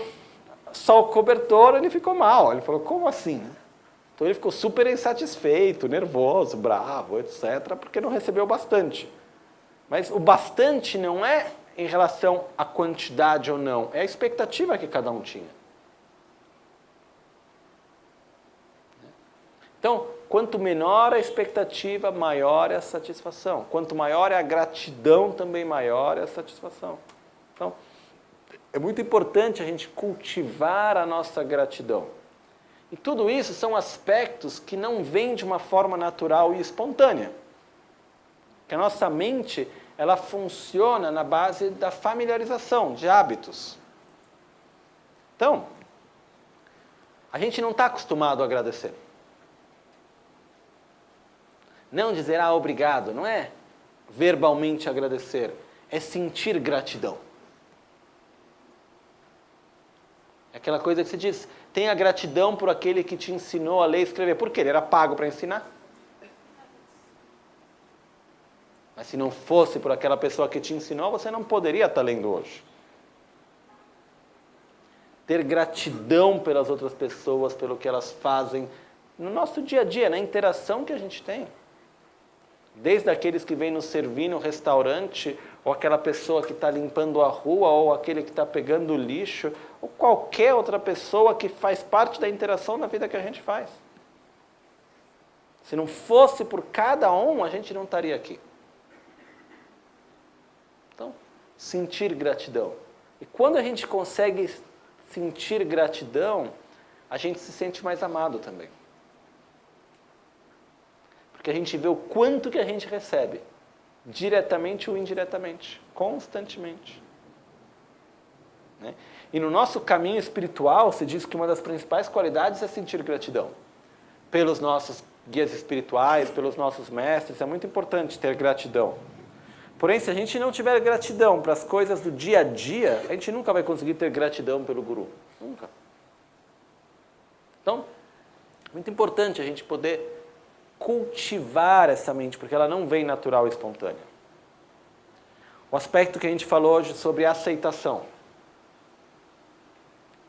só o cobertor, ele ficou mal. Ele falou, como assim? Então ele ficou super insatisfeito, nervoso, bravo, etc., porque não recebeu bastante. Mas o bastante não é em relação à quantidade ou não, é a expectativa que cada um tinha. Então, quanto menor a expectativa, maior é a satisfação. Quanto maior é a gratidão, também maior é a satisfação. Então, é muito importante a gente cultivar a nossa gratidão. E tudo isso são aspectos que não vêm de uma forma natural e espontânea. Que a nossa mente, ela funciona na base da familiarização, de hábitos. Então, a gente não está acostumado a agradecer. Não dizer, obrigado, não é verbalmente agradecer, é sentir gratidão. É aquela coisa que se diz, tenha gratidão por aquele que te ensinou a ler e escrever. Por quê? Ele era pago para ensinar. Mas se não fosse por aquela pessoa que te ensinou, você não poderia estar lendo hoje. Ter gratidão pelas outras pessoas, pelo que elas fazem no nosso dia a dia, na interação que a gente tem. Desde aqueles que vêm nos servir no restaurante, ou aquela pessoa que está limpando a rua, ou aquele que está pegando o lixo, ou qualquer outra pessoa que faz parte da interação da vida que a gente faz. Se não fosse por cada um, a gente não estaria aqui. Então, sentir gratidão. E quando a gente consegue sentir gratidão, a gente se sente mais amado também. Porque a gente vê o quanto que a gente recebe, diretamente ou indiretamente, constantemente. Né? E no nosso caminho espiritual, se diz que uma das principais qualidades é sentir gratidão. Pelos nossos guias espirituais, pelos nossos mestres, é muito importante ter gratidão. Porém, se a gente não tiver gratidão para as coisas do dia a dia, a gente nunca vai conseguir ter gratidão pelo Guru. Nunca. Então, muito importante a gente poder cultivar essa mente, porque ela não vem natural e espontânea. O aspecto que a gente falou hoje sobre aceitação.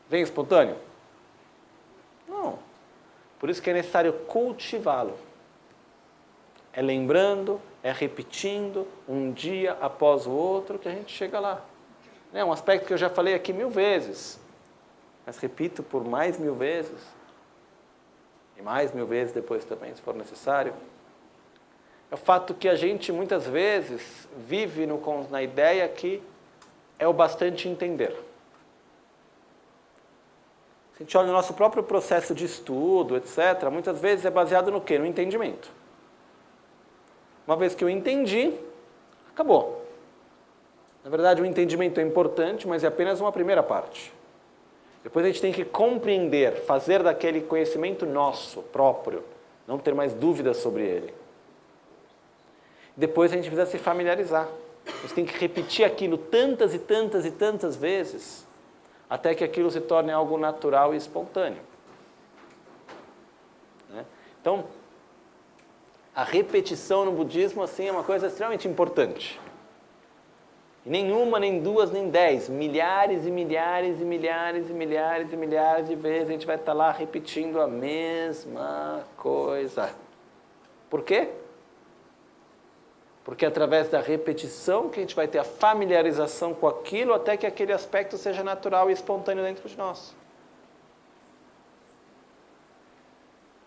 Vem espontâneo? Não. Por isso que é necessário cultivá-lo. É lembrando, é repetindo, um dia após o outro, que a gente chega lá. É um aspecto que eu já falei aqui 1000 vezes, mas repito por mais 1000 vezes, e mais 1000 vezes depois também, se for necessário. É o fato que a gente, muitas vezes, vive na ideia que é o bastante entender. Se a gente olha o nosso próprio processo de estudo, etc., muitas vezes é baseado no quê? No entendimento. Uma vez que eu entendi, acabou. Na verdade, o entendimento é importante, mas é apenas uma primeira parte. Depois a gente tem que compreender, fazer daquele conhecimento nosso, próprio, não ter mais dúvidas sobre ele. Depois a gente precisa se familiarizar. A gente tem que repetir aquilo tantas e tantas e tantas vezes, até que aquilo se torne algo natural e espontâneo. Então, a repetição no budismo assim, é uma coisa extremamente importante. E nenhuma, nem duas, nem 10, milhares e milhares e milhares e milhares e milhares de vezes a gente vai estar lá repetindo a mesma coisa. Por quê? Porque é através da repetição que a gente vai ter a familiarização com aquilo até que aquele aspecto seja natural e espontâneo dentro de nós.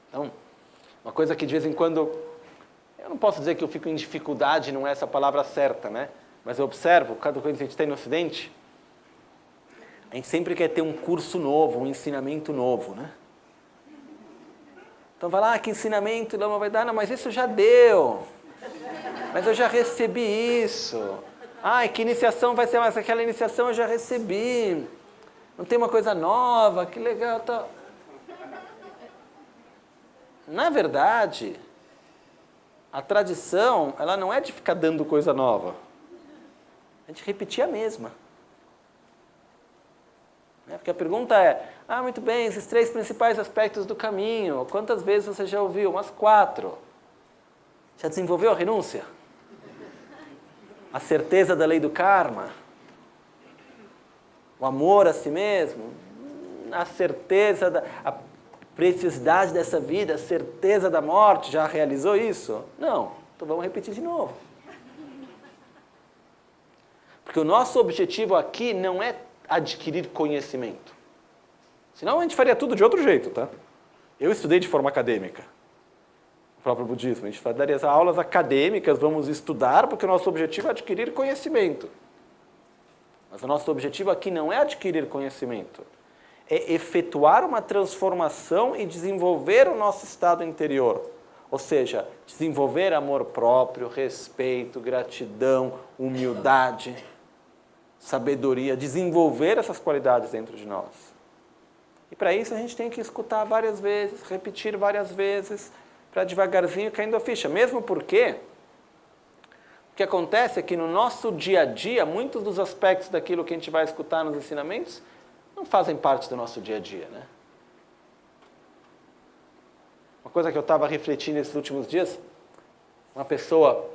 Então, uma coisa que de vez em quando, eu não posso dizer que eu fico em dificuldade, não é essa palavra certa, né? Mas eu observo, cada coisa que a gente tem no Ocidente, a gente sempre quer ter um curso novo, um ensinamento novo, né? Então vai lá, que ensinamento Lama vai dar? Não, mas isso já deu. Mas eu já recebi isso. Ah, que iniciação vai ser? Mas aquela iniciação eu já recebi. Não tem uma coisa nova, que legal. Tá. Na verdade, a tradição, ela não é de ficar dando coisa nova. A gente repetir a mesma. Porque a pergunta é, muito bem, esses 3 principais aspectos do caminho, quantas vezes você já ouviu? Umas 4. Já desenvolveu a renúncia? A certeza da lei do karma? O amor a si mesmo? A certeza da a preciosidade dessa vida? A certeza da morte? Já realizou isso? Não. Então vamos repetir de novo. Porque o nosso objetivo aqui não é adquirir conhecimento. Senão a gente faria tudo de outro jeito, tá? Eu estudei de forma acadêmica. O próprio budismo. A gente daria as aulas acadêmicas, vamos estudar, porque o nosso objetivo é adquirir conhecimento. Mas o nosso objetivo aqui não é adquirir conhecimento. É efetuar uma transformação e desenvolver o nosso estado interior. Ou seja, desenvolver amor próprio, respeito, gratidão, humildade, sabedoria, desenvolver essas qualidades dentro de nós. E para isso a gente tem que escutar várias vezes, repetir várias vezes, para devagarzinho caindo a ficha. Mesmo porque o que acontece é que no nosso dia a dia, muitos dos aspectos daquilo que a gente vai escutar nos ensinamentos não fazem parte do nosso dia a dia, né? Uma coisa que eu estava refletindo nesses últimos dias, uma pessoa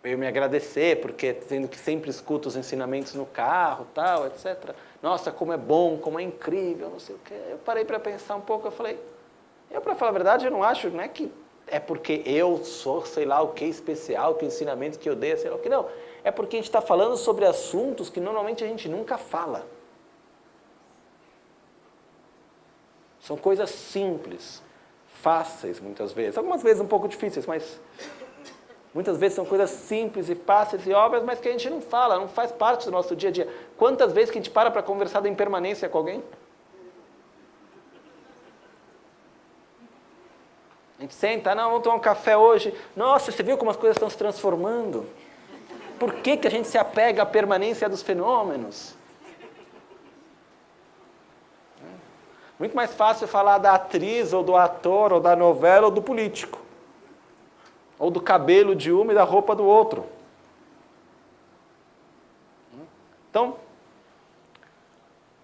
veio me agradecer, porque dizendo que sempre escuta os ensinamentos no carro, tal, etc. Nossa, como é bom, como é incrível, não sei o quê. Eu parei para pensar um pouco, eu falei, para falar a verdade, eu não acho, não é que é porque eu sou, sei lá o que especial, que ensinamento que eu dei, sei lá o que, não. É porque a gente está falando sobre assuntos que normalmente a gente nunca fala. São coisas simples, fáceis muitas vezes, algumas vezes um pouco difíceis, mas muitas vezes são coisas simples e fáceis e óbvias, mas que a gente não fala, não faz parte do nosso dia a dia. Quantas vezes que a gente para conversar da impermanência com alguém? A gente senta, não, vamos tomar um café hoje. Nossa, você viu como as coisas estão se transformando? Por que a gente se apega à permanência dos fenômenos? Muito mais fácil falar da atriz, ou do ator, ou da novela, ou do político. Ou do cabelo de uma e da roupa do outro. Então,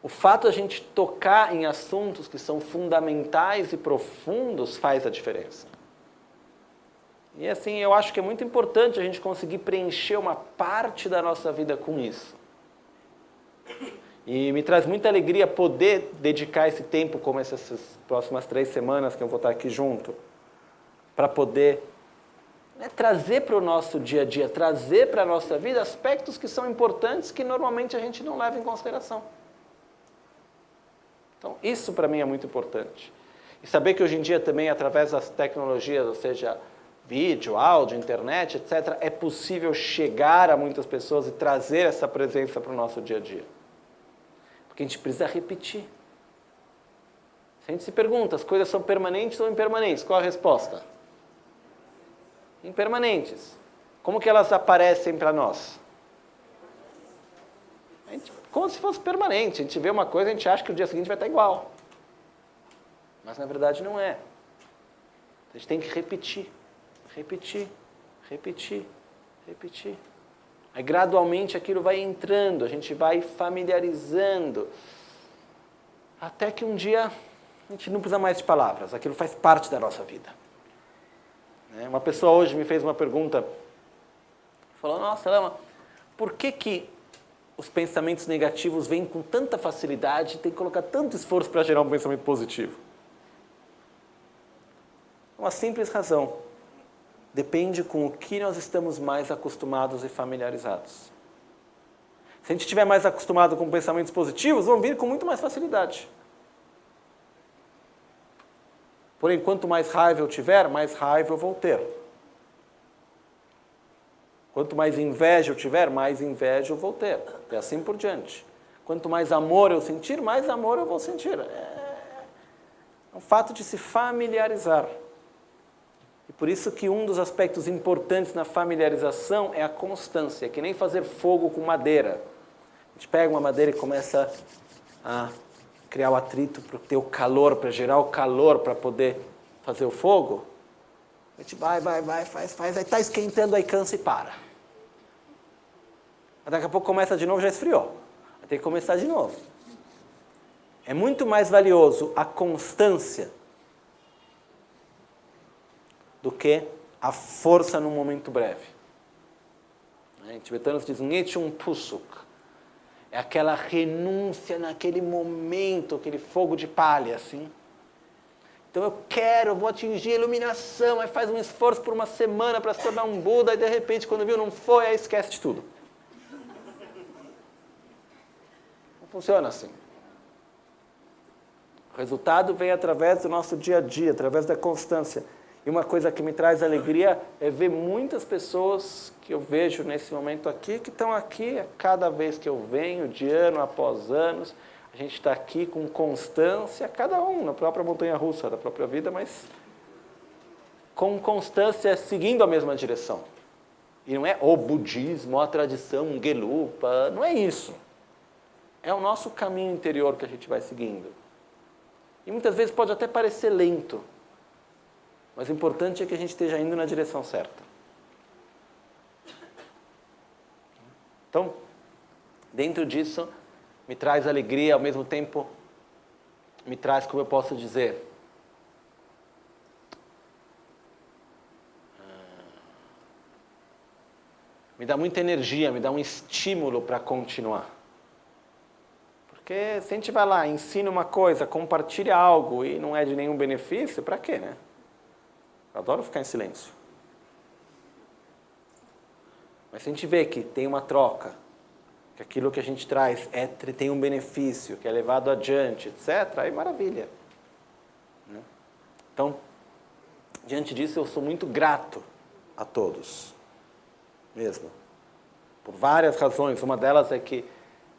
o fato de a gente tocar em assuntos que são fundamentais e profundos faz a diferença. E assim, eu acho que é muito importante a gente conseguir preencher uma parte da nossa vida com isso. E me traz muita alegria poder dedicar esse tempo, como essas próximas 3 semanas que eu vou estar aqui junto, para poder trazer para o nosso dia a dia, trazer para a nossa vida aspectos que são importantes que normalmente a gente não leva em consideração. Então, isso para mim é muito importante. E saber que hoje em dia também, através das tecnologias, ou seja, vídeo, áudio, internet, etc., é possível chegar a muitas pessoas e trazer essa presença para o nosso dia a dia. Porque a gente precisa repetir. Se a gente se pergunta, as coisas são permanentes ou impermanentes? Qual a resposta? Impermanentes. Como que elas aparecem para nós? Como se fosse permanente. A gente vê uma coisa e a gente acha que o dia seguinte vai estar igual. Mas na verdade não é. A gente tem que repetir. Repetir, repetir, repetir. Aí gradualmente aquilo vai entrando, a gente vai familiarizando, até que um dia a gente não precisa mais de palavras, aquilo faz parte da nossa vida. Uma pessoa hoje me fez uma pergunta, falou, nossa, Lama, por que os pensamentos negativos vêm com tanta facilidade e tem que colocar tanto esforço para gerar um pensamento positivo? Uma simples razão. Depende com o que nós estamos mais acostumados e familiarizados. Se a gente estiver mais acostumado com pensamentos positivos, vão vir com muito mais facilidade. Porém, quanto mais raiva eu tiver, mais raiva eu vou ter. Quanto mais inveja eu tiver, mais inveja eu vou ter. E assim por diante. Quanto mais amor eu sentir, mais amor eu vou sentir. É um fato de se familiarizar. E por isso que um dos aspectos importantes na familiarização é a constância, que nem fazer fogo com madeira. A gente pega uma madeira e começa a criar o atrito para ter o calor, para gerar o calor para poder fazer o fogo. A gente vai, faz, aí está esquentando, aí cansa e para. Daqui a pouco começa de novo, já esfriou. Vai ter que começar de novo. É muito mais valioso a constância do que a força num momento breve. Em tibetano se diz Ngechung Pusuk. É aquela renúncia naquele momento, aquele fogo de palha, assim. Então eu vou atingir a iluminação, aí faz um esforço por uma semana para se tornar um Buda, e de repente, quando viu, não foi, aí esquece de tudo. Não funciona assim. O resultado vem através do nosso dia a dia, através da constância. E uma coisa que me traz alegria é ver muitas pessoas que eu vejo nesse momento aqui, que estão aqui a cada vez que eu venho, de ano após anos. A gente está aqui com constância, cada um na própria montanha-russa da própria vida, mas com constância seguindo a mesma direção. E não é o budismo, a tradição, um Gelupa, não é isso. É o nosso caminho interior que a gente vai seguindo. E muitas vezes pode até parecer lento, mas o importante é que a gente esteja indo na direção certa. Então, dentro disso, me traz alegria, ao mesmo tempo, me traz, como eu posso dizer, me dá muita energia, me dá um estímulo para continuar. Porque se a gente vai lá, ensina uma coisa, compartilha algo e não é de nenhum benefício, para quê, né? Eu adoro ficar em silêncio. Mas se a gente vê que tem uma troca, que aquilo que a gente traz tem um benefício, que é levado adiante, etc., aí maravilha. Então, diante disso, eu sou muito grato a todos. Mesmo. Por várias razões. Uma delas é que,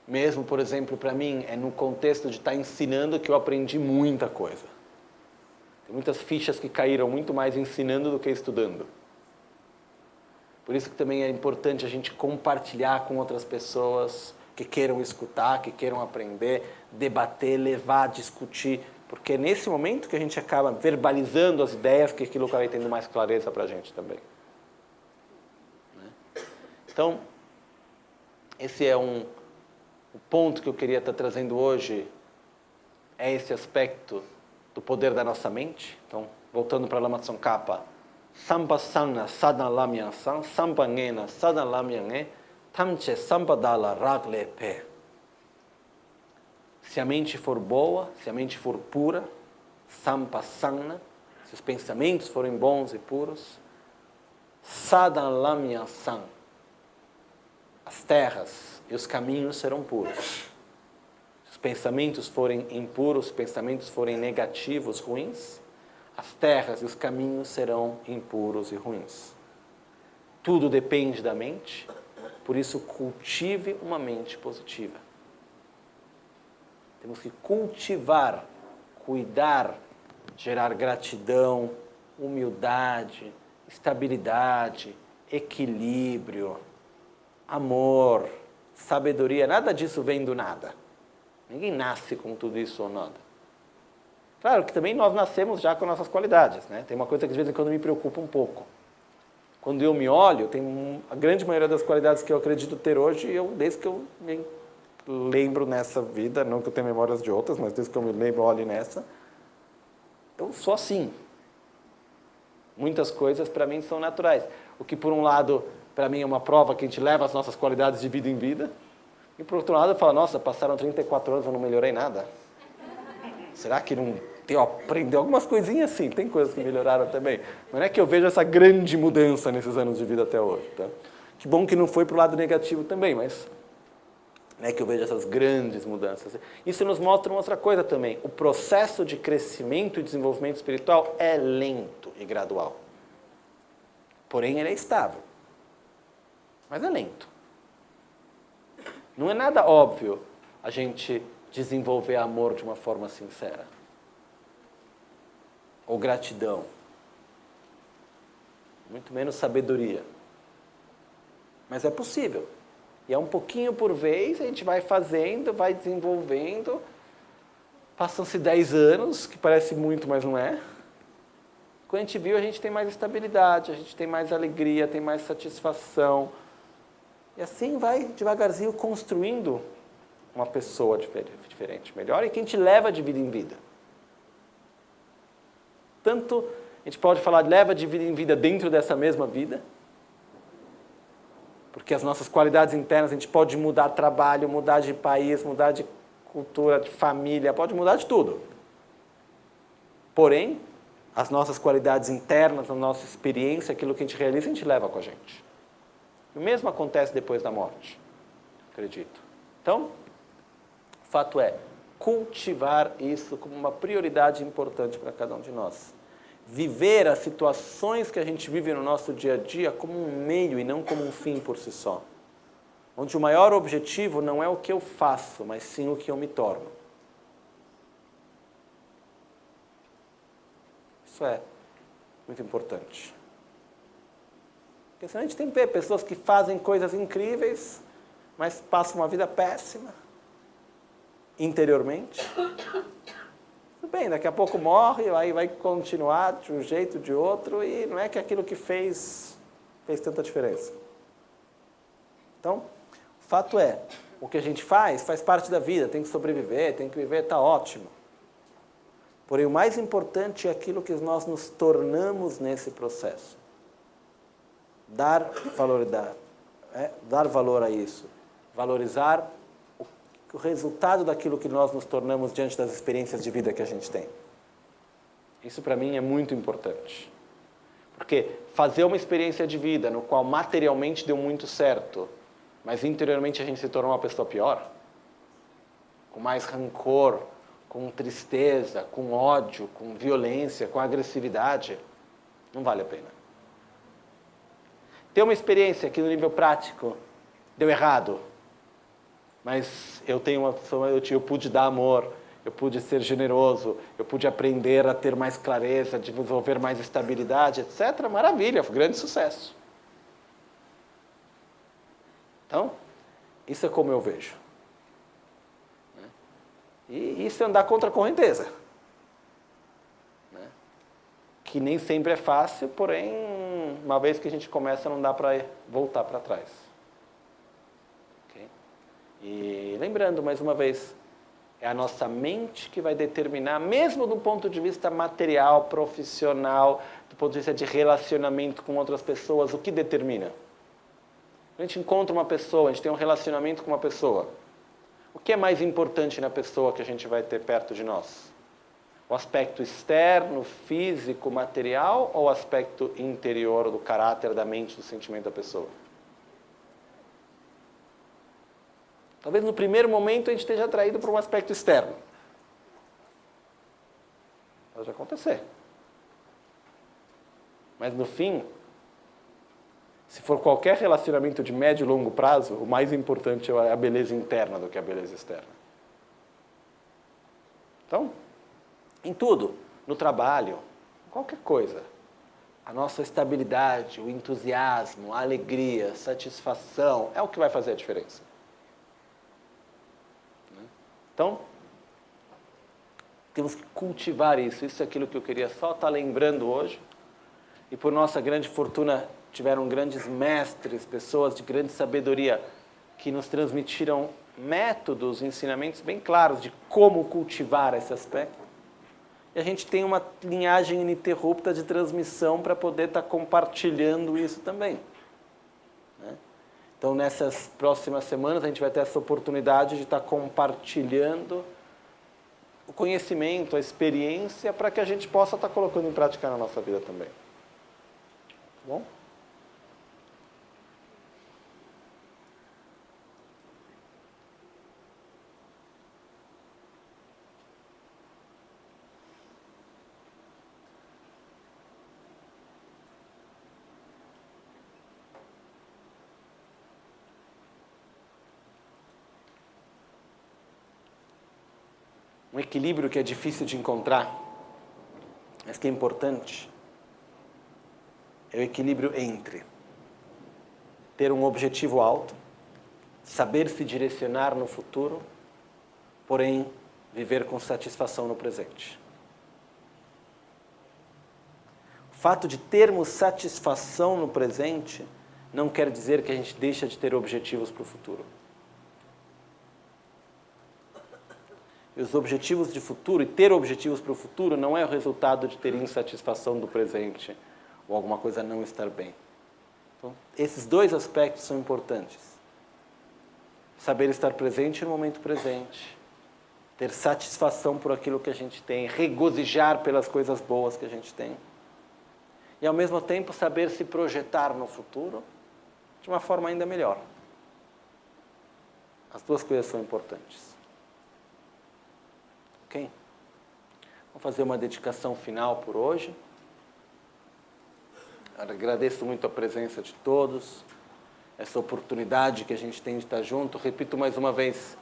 mesmo, por exemplo, para mim, é no contexto de estar ensinando que eu aprendi muita coisa. Tem muitas fichas que caíram muito mais ensinando do que estudando. Por isso que também é importante a gente compartilhar com outras pessoas que queiram escutar, que queiram aprender, debater, levar, discutir. Porque é nesse momento que a gente acaba verbalizando as ideias que aquilo vai tendo mais clareza para a gente também. Então, esse é o ponto que eu queria estar trazendo hoje, é esse aspecto do poder da nossa mente. Então, voltando para Lama Tsongkhapa, Sampasana sadanalamya san, sampangena sadanalamya tamche sampadala ragle pe. Se a mente for boa, se a mente for pura, sampasana, se os pensamentos forem bons e puros, sadanalamya san, as terras e os caminhos serão puros. Se os pensamentos forem impuros, os pensamentos forem negativos, ruins, as terras e os caminhos serão impuros e ruins. Tudo depende da mente, por isso cultive uma mente positiva. Temos que cultivar, cuidar, gerar gratidão, humildade, estabilidade, equilíbrio, amor, sabedoria. Nada disso vem do nada. Ninguém nasce com tudo isso ou nada. Claro que também nós nascemos já com nossas qualidades, né? Tem uma coisa que de vez em quando me preocupa um pouco. Quando eu me olho, tem a grande maioria das qualidades que eu acredito ter hoje, desde que eu me lembro nessa vida, não que eu tenha memórias de outras, mas desde que eu me lembro, olho nessa, eu sou assim. Muitas coisas para mim são naturais. O que por um lado, para mim é uma prova que a gente leva as nossas qualidades de vida em vida, e por outro lado eu falo, nossa, passaram 34 anos e eu não melhorei nada. Será que não aprendeu algumas coisinhas assim? Tem coisas que melhoraram também. Não é que eu vejo essa grande mudança nesses anos de vida até hoje. Tá? Que bom que não foi para o lado negativo também, mas não é que eu vejo essas grandes mudanças. Isso nos mostra uma outra coisa também. O processo de crescimento e desenvolvimento espiritual é lento e gradual. Porém, ele é estável. Mas é lento. Não é nada óbvio a gente desenvolver amor de uma forma sincera. Ou gratidão. Muito menos sabedoria. Mas é possível. E é um pouquinho por vez, a gente vai fazendo, vai desenvolvendo. Passam-se 10 anos, que parece muito, mas não é. Quando a gente viu, a gente tem mais estabilidade, a gente tem mais alegria, tem mais satisfação. E assim vai devagarzinho construindo uma pessoa diferente, melhor, e que a gente leva de vida em vida. Tanto a gente pode falar de leva de vida em vida dentro dessa mesma vida, porque as nossas qualidades internas, a gente pode mudar de trabalho, mudar de país, mudar de cultura, de família, pode mudar de tudo. Porém, as nossas qualidades internas, a nossa experiência, aquilo que a gente realiza, a gente leva com a gente. E o mesmo acontece depois da morte, acredito. Então, o fato é cultivar isso como uma prioridade importante para cada um de nós. Viver as situações que a gente vive no nosso dia a dia como um meio e não como um fim por si só. Onde o maior objetivo não é o que eu faço, mas sim o que eu me torno. Isso é muito importante. Porque senão a gente tem que ver pessoas que fazem coisas incríveis, mas passam uma vida péssima, interiormente. Tudo bem, daqui a pouco morre, aí vai continuar de um jeito ou de outro, e não é que aquilo que fez tanta diferença. Então, o fato é, o que a gente faz parte da vida, tem que sobreviver, tem que viver, está ótimo. Porém, o mais importante é aquilo que nós nos tornamos nesse processo. Dar valor a isso. Valorizar o resultado daquilo que nós nos tornamos diante das experiências de vida que a gente tem. Isso para mim é muito importante. Porque fazer uma experiência de vida no qual materialmente deu muito certo, mas interiormente a gente se tornou uma pessoa pior, com mais rancor, com tristeza, com ódio, com violência, com agressividade, não vale a pena. Ter uma experiência que no nível prático deu errado, mas eu pude dar amor, eu pude ser generoso, eu pude aprender a ter mais clareza, desenvolver mais estabilidade, etc. Maravilha, grande sucesso. Então, isso é como eu vejo. E isso é andar contra a correnteza. Que nem sempre é fácil, porém, uma vez que a gente começa, não dá para voltar para trás. Okay? E lembrando, mais uma vez, É a nossa mente que vai determinar, mesmo do ponto de vista material, profissional, do ponto de vista de relacionamento com outras pessoas, o que determina? A gente encontra uma pessoa, a gente tem um relacionamento com uma pessoa. O que é mais importante na pessoa que a gente vai ter perto de nós? O aspecto externo, físico, material ou o aspecto interior do caráter, da mente, do sentimento da pessoa? Talvez no primeiro momento a gente esteja atraído por um aspecto externo. Pode acontecer. Mas no fim, se for qualquer relacionamento de médio e longo prazo, o mais importante é a beleza interna do que a beleza externa. Então, em tudo, no trabalho, qualquer coisa, a nossa estabilidade, o entusiasmo, a alegria, a satisfação, é o que vai fazer a diferença. Então, temos que cultivar isso. Isso é aquilo que eu queria só estar lembrando hoje. E por nossa grande fortuna, tiveram grandes mestres, pessoas de grande sabedoria, que nos transmitiram métodos, ensinamentos bem claros de como cultivar esse aspecto. E a gente tem uma linhagem ininterrupta de transmissão para poder estar compartilhando isso também. Então, nessas próximas semanas, a gente vai ter essa oportunidade de estar compartilhando o conhecimento, a experiência, para que a gente possa estar colocando em prática na nossa vida também. Tá bom? Um equilíbrio que é difícil de encontrar, mas que é importante, é o equilíbrio entre ter um objetivo alto, saber se direcionar no futuro, porém viver com satisfação no presente. O fato de termos satisfação no presente não quer dizer que a gente deixa de ter objetivos para o futuro. E os objetivos de futuro, e ter objetivos para o futuro, não é o resultado de ter insatisfação do presente ou alguma coisa não estar bem. Então, esses dois aspectos são importantes. Saber estar presente no momento presente, ter satisfação por aquilo que a gente tem, regozijar pelas coisas boas que a gente tem. E, ao mesmo tempo, saber se projetar no futuro de uma forma ainda melhor. As duas coisas são importantes. Ok? Vamos fazer uma dedicação final por hoje. Agradeço muito a presença de todos, essa oportunidade que a gente tem de estar junto. Repito mais uma vez,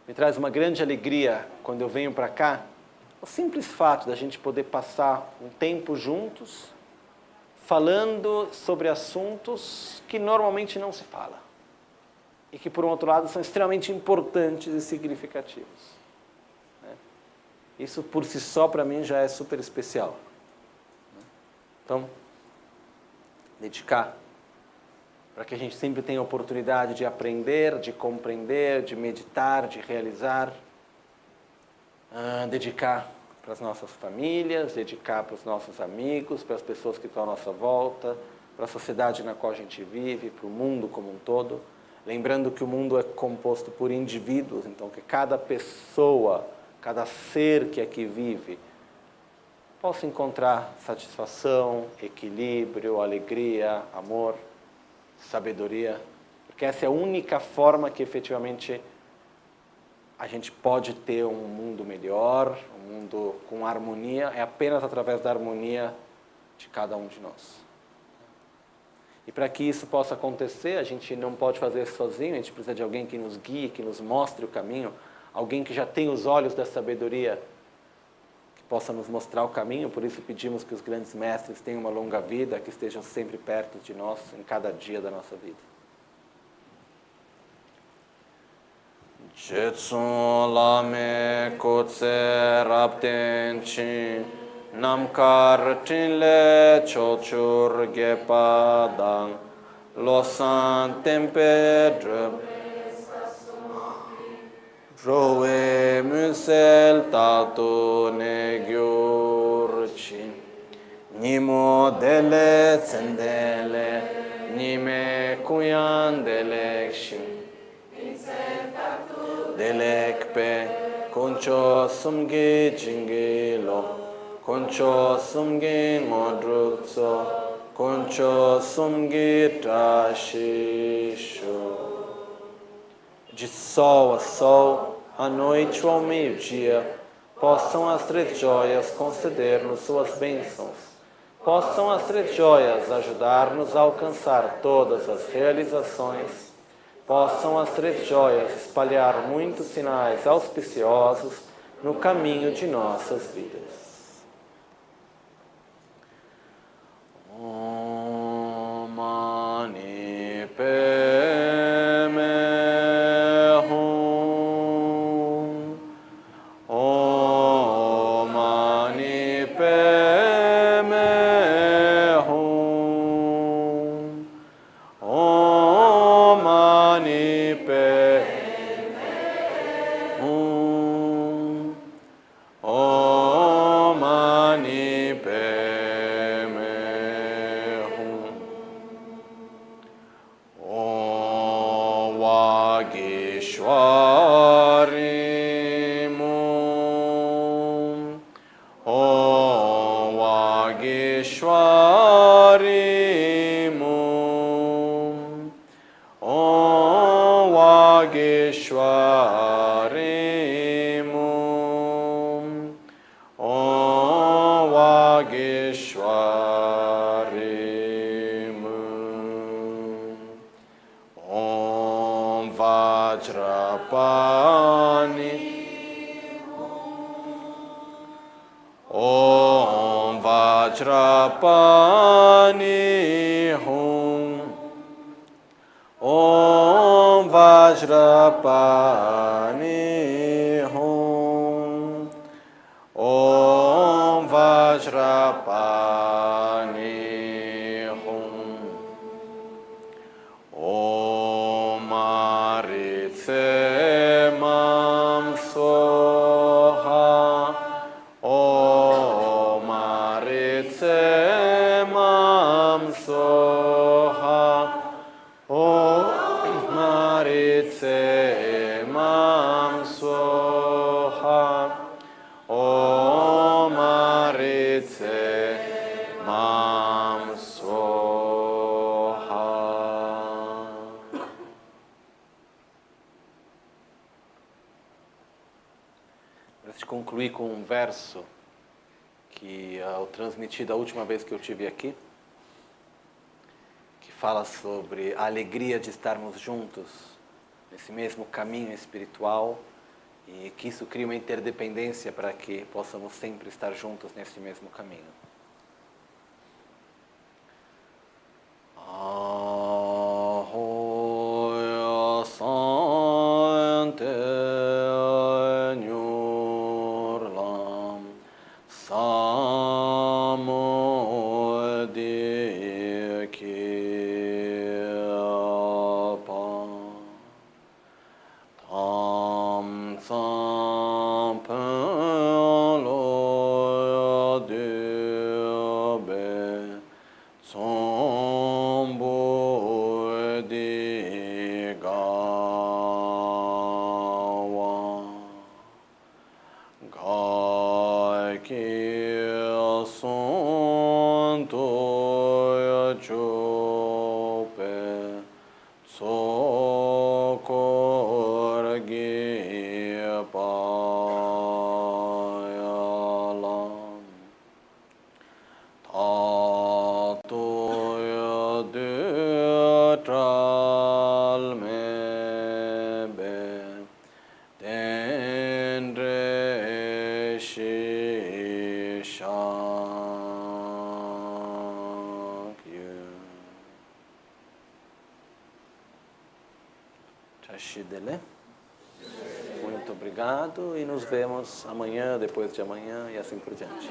me traz uma grande alegria quando eu venho para cá, o simples fato da gente poder passar um tempo juntos, falando sobre assuntos que normalmente não se fala. E que, por um outro lado, são extremamente importantes e significativos. Isso, por si só, para mim, já é super especial. Então, dedicar para que a gente sempre tenha a oportunidade de aprender, de compreender, de meditar, de realizar. Dedicar para as nossas famílias, dedicar para os nossos amigos, para as pessoas que estão à nossa volta, para a sociedade na qual a gente vive, para o mundo como um todo. Lembrando que o mundo é composto por indivíduos, então que cada pessoa, cada ser que aqui vive, possa encontrar satisfação, equilíbrio, alegria, amor, sabedoria, porque essa é a única forma que efetivamente a gente pode ter um mundo melhor, um mundo com harmonia, é apenas através da harmonia de cada um de nós. E para que isso possa acontecer, a gente não pode fazer isso sozinho, a gente precisa de alguém que nos guie, que nos mostre o caminho, alguém que já tem os olhos da sabedoria, que possa nos mostrar o caminho. Por isso pedimos que os grandes mestres tenham uma longa vida, que estejam sempre perto de nós, em cada dia da nossa vida. Jetsun lame kotse rapten chin, namkar tinle chochur gepadang, losan tempe drep, Roe sel tato ne gyurchi. Nimo dele tsendele, nime kuyan delekshim. Delekpe, koncho sumgi jingilo, koncho sumgi modrutso, koncho sumgi trashisho. De sol a sol, à noite ou ao meio-dia, possam as três joias conceder-nos suas bênçãos. Possam as três joias ajudar-nos a alcançar todas as realizações. Possam as três joias espalhar muitos sinais auspiciosos no caminho de nossas vidas. Om Mani Padme Hum. Om Mani Padme Hum. Om Mani Padme Hum. Om Mani Padme Hum. Om Vagishvari Mum. Om Vagishvari Mum. Om Vagishvari Mum. Om Vagishvari Mum. Om Vajrapani. Om Vajrapani Hum. Om Vajrapani Hum. Om Vajrapani Hum. Om Maritse Mam Soha. Om Maritse Mam Soha. Om Maritse Mam Soha. Om Maritse Mam Soha. Antes de concluir com um verso que eu transmiti da última vez que eu estive aqui, que fala sobre a alegria de estarmos juntos nesse mesmo caminho espiritual e que isso cria uma interdependência para que possamos sempre estar juntos nesse mesmo caminho. Ahoya Sante Nyurlam Samodikapa Tam Sampalo Debe Sombodigawa Gaiki Santo Chope Sokorgi Payalam Tatoya Dutral Mebe Dendre Shishakyu Chashidele. Muito obrigado e nos vemos amanhã, depois de amanhã e assim por diante.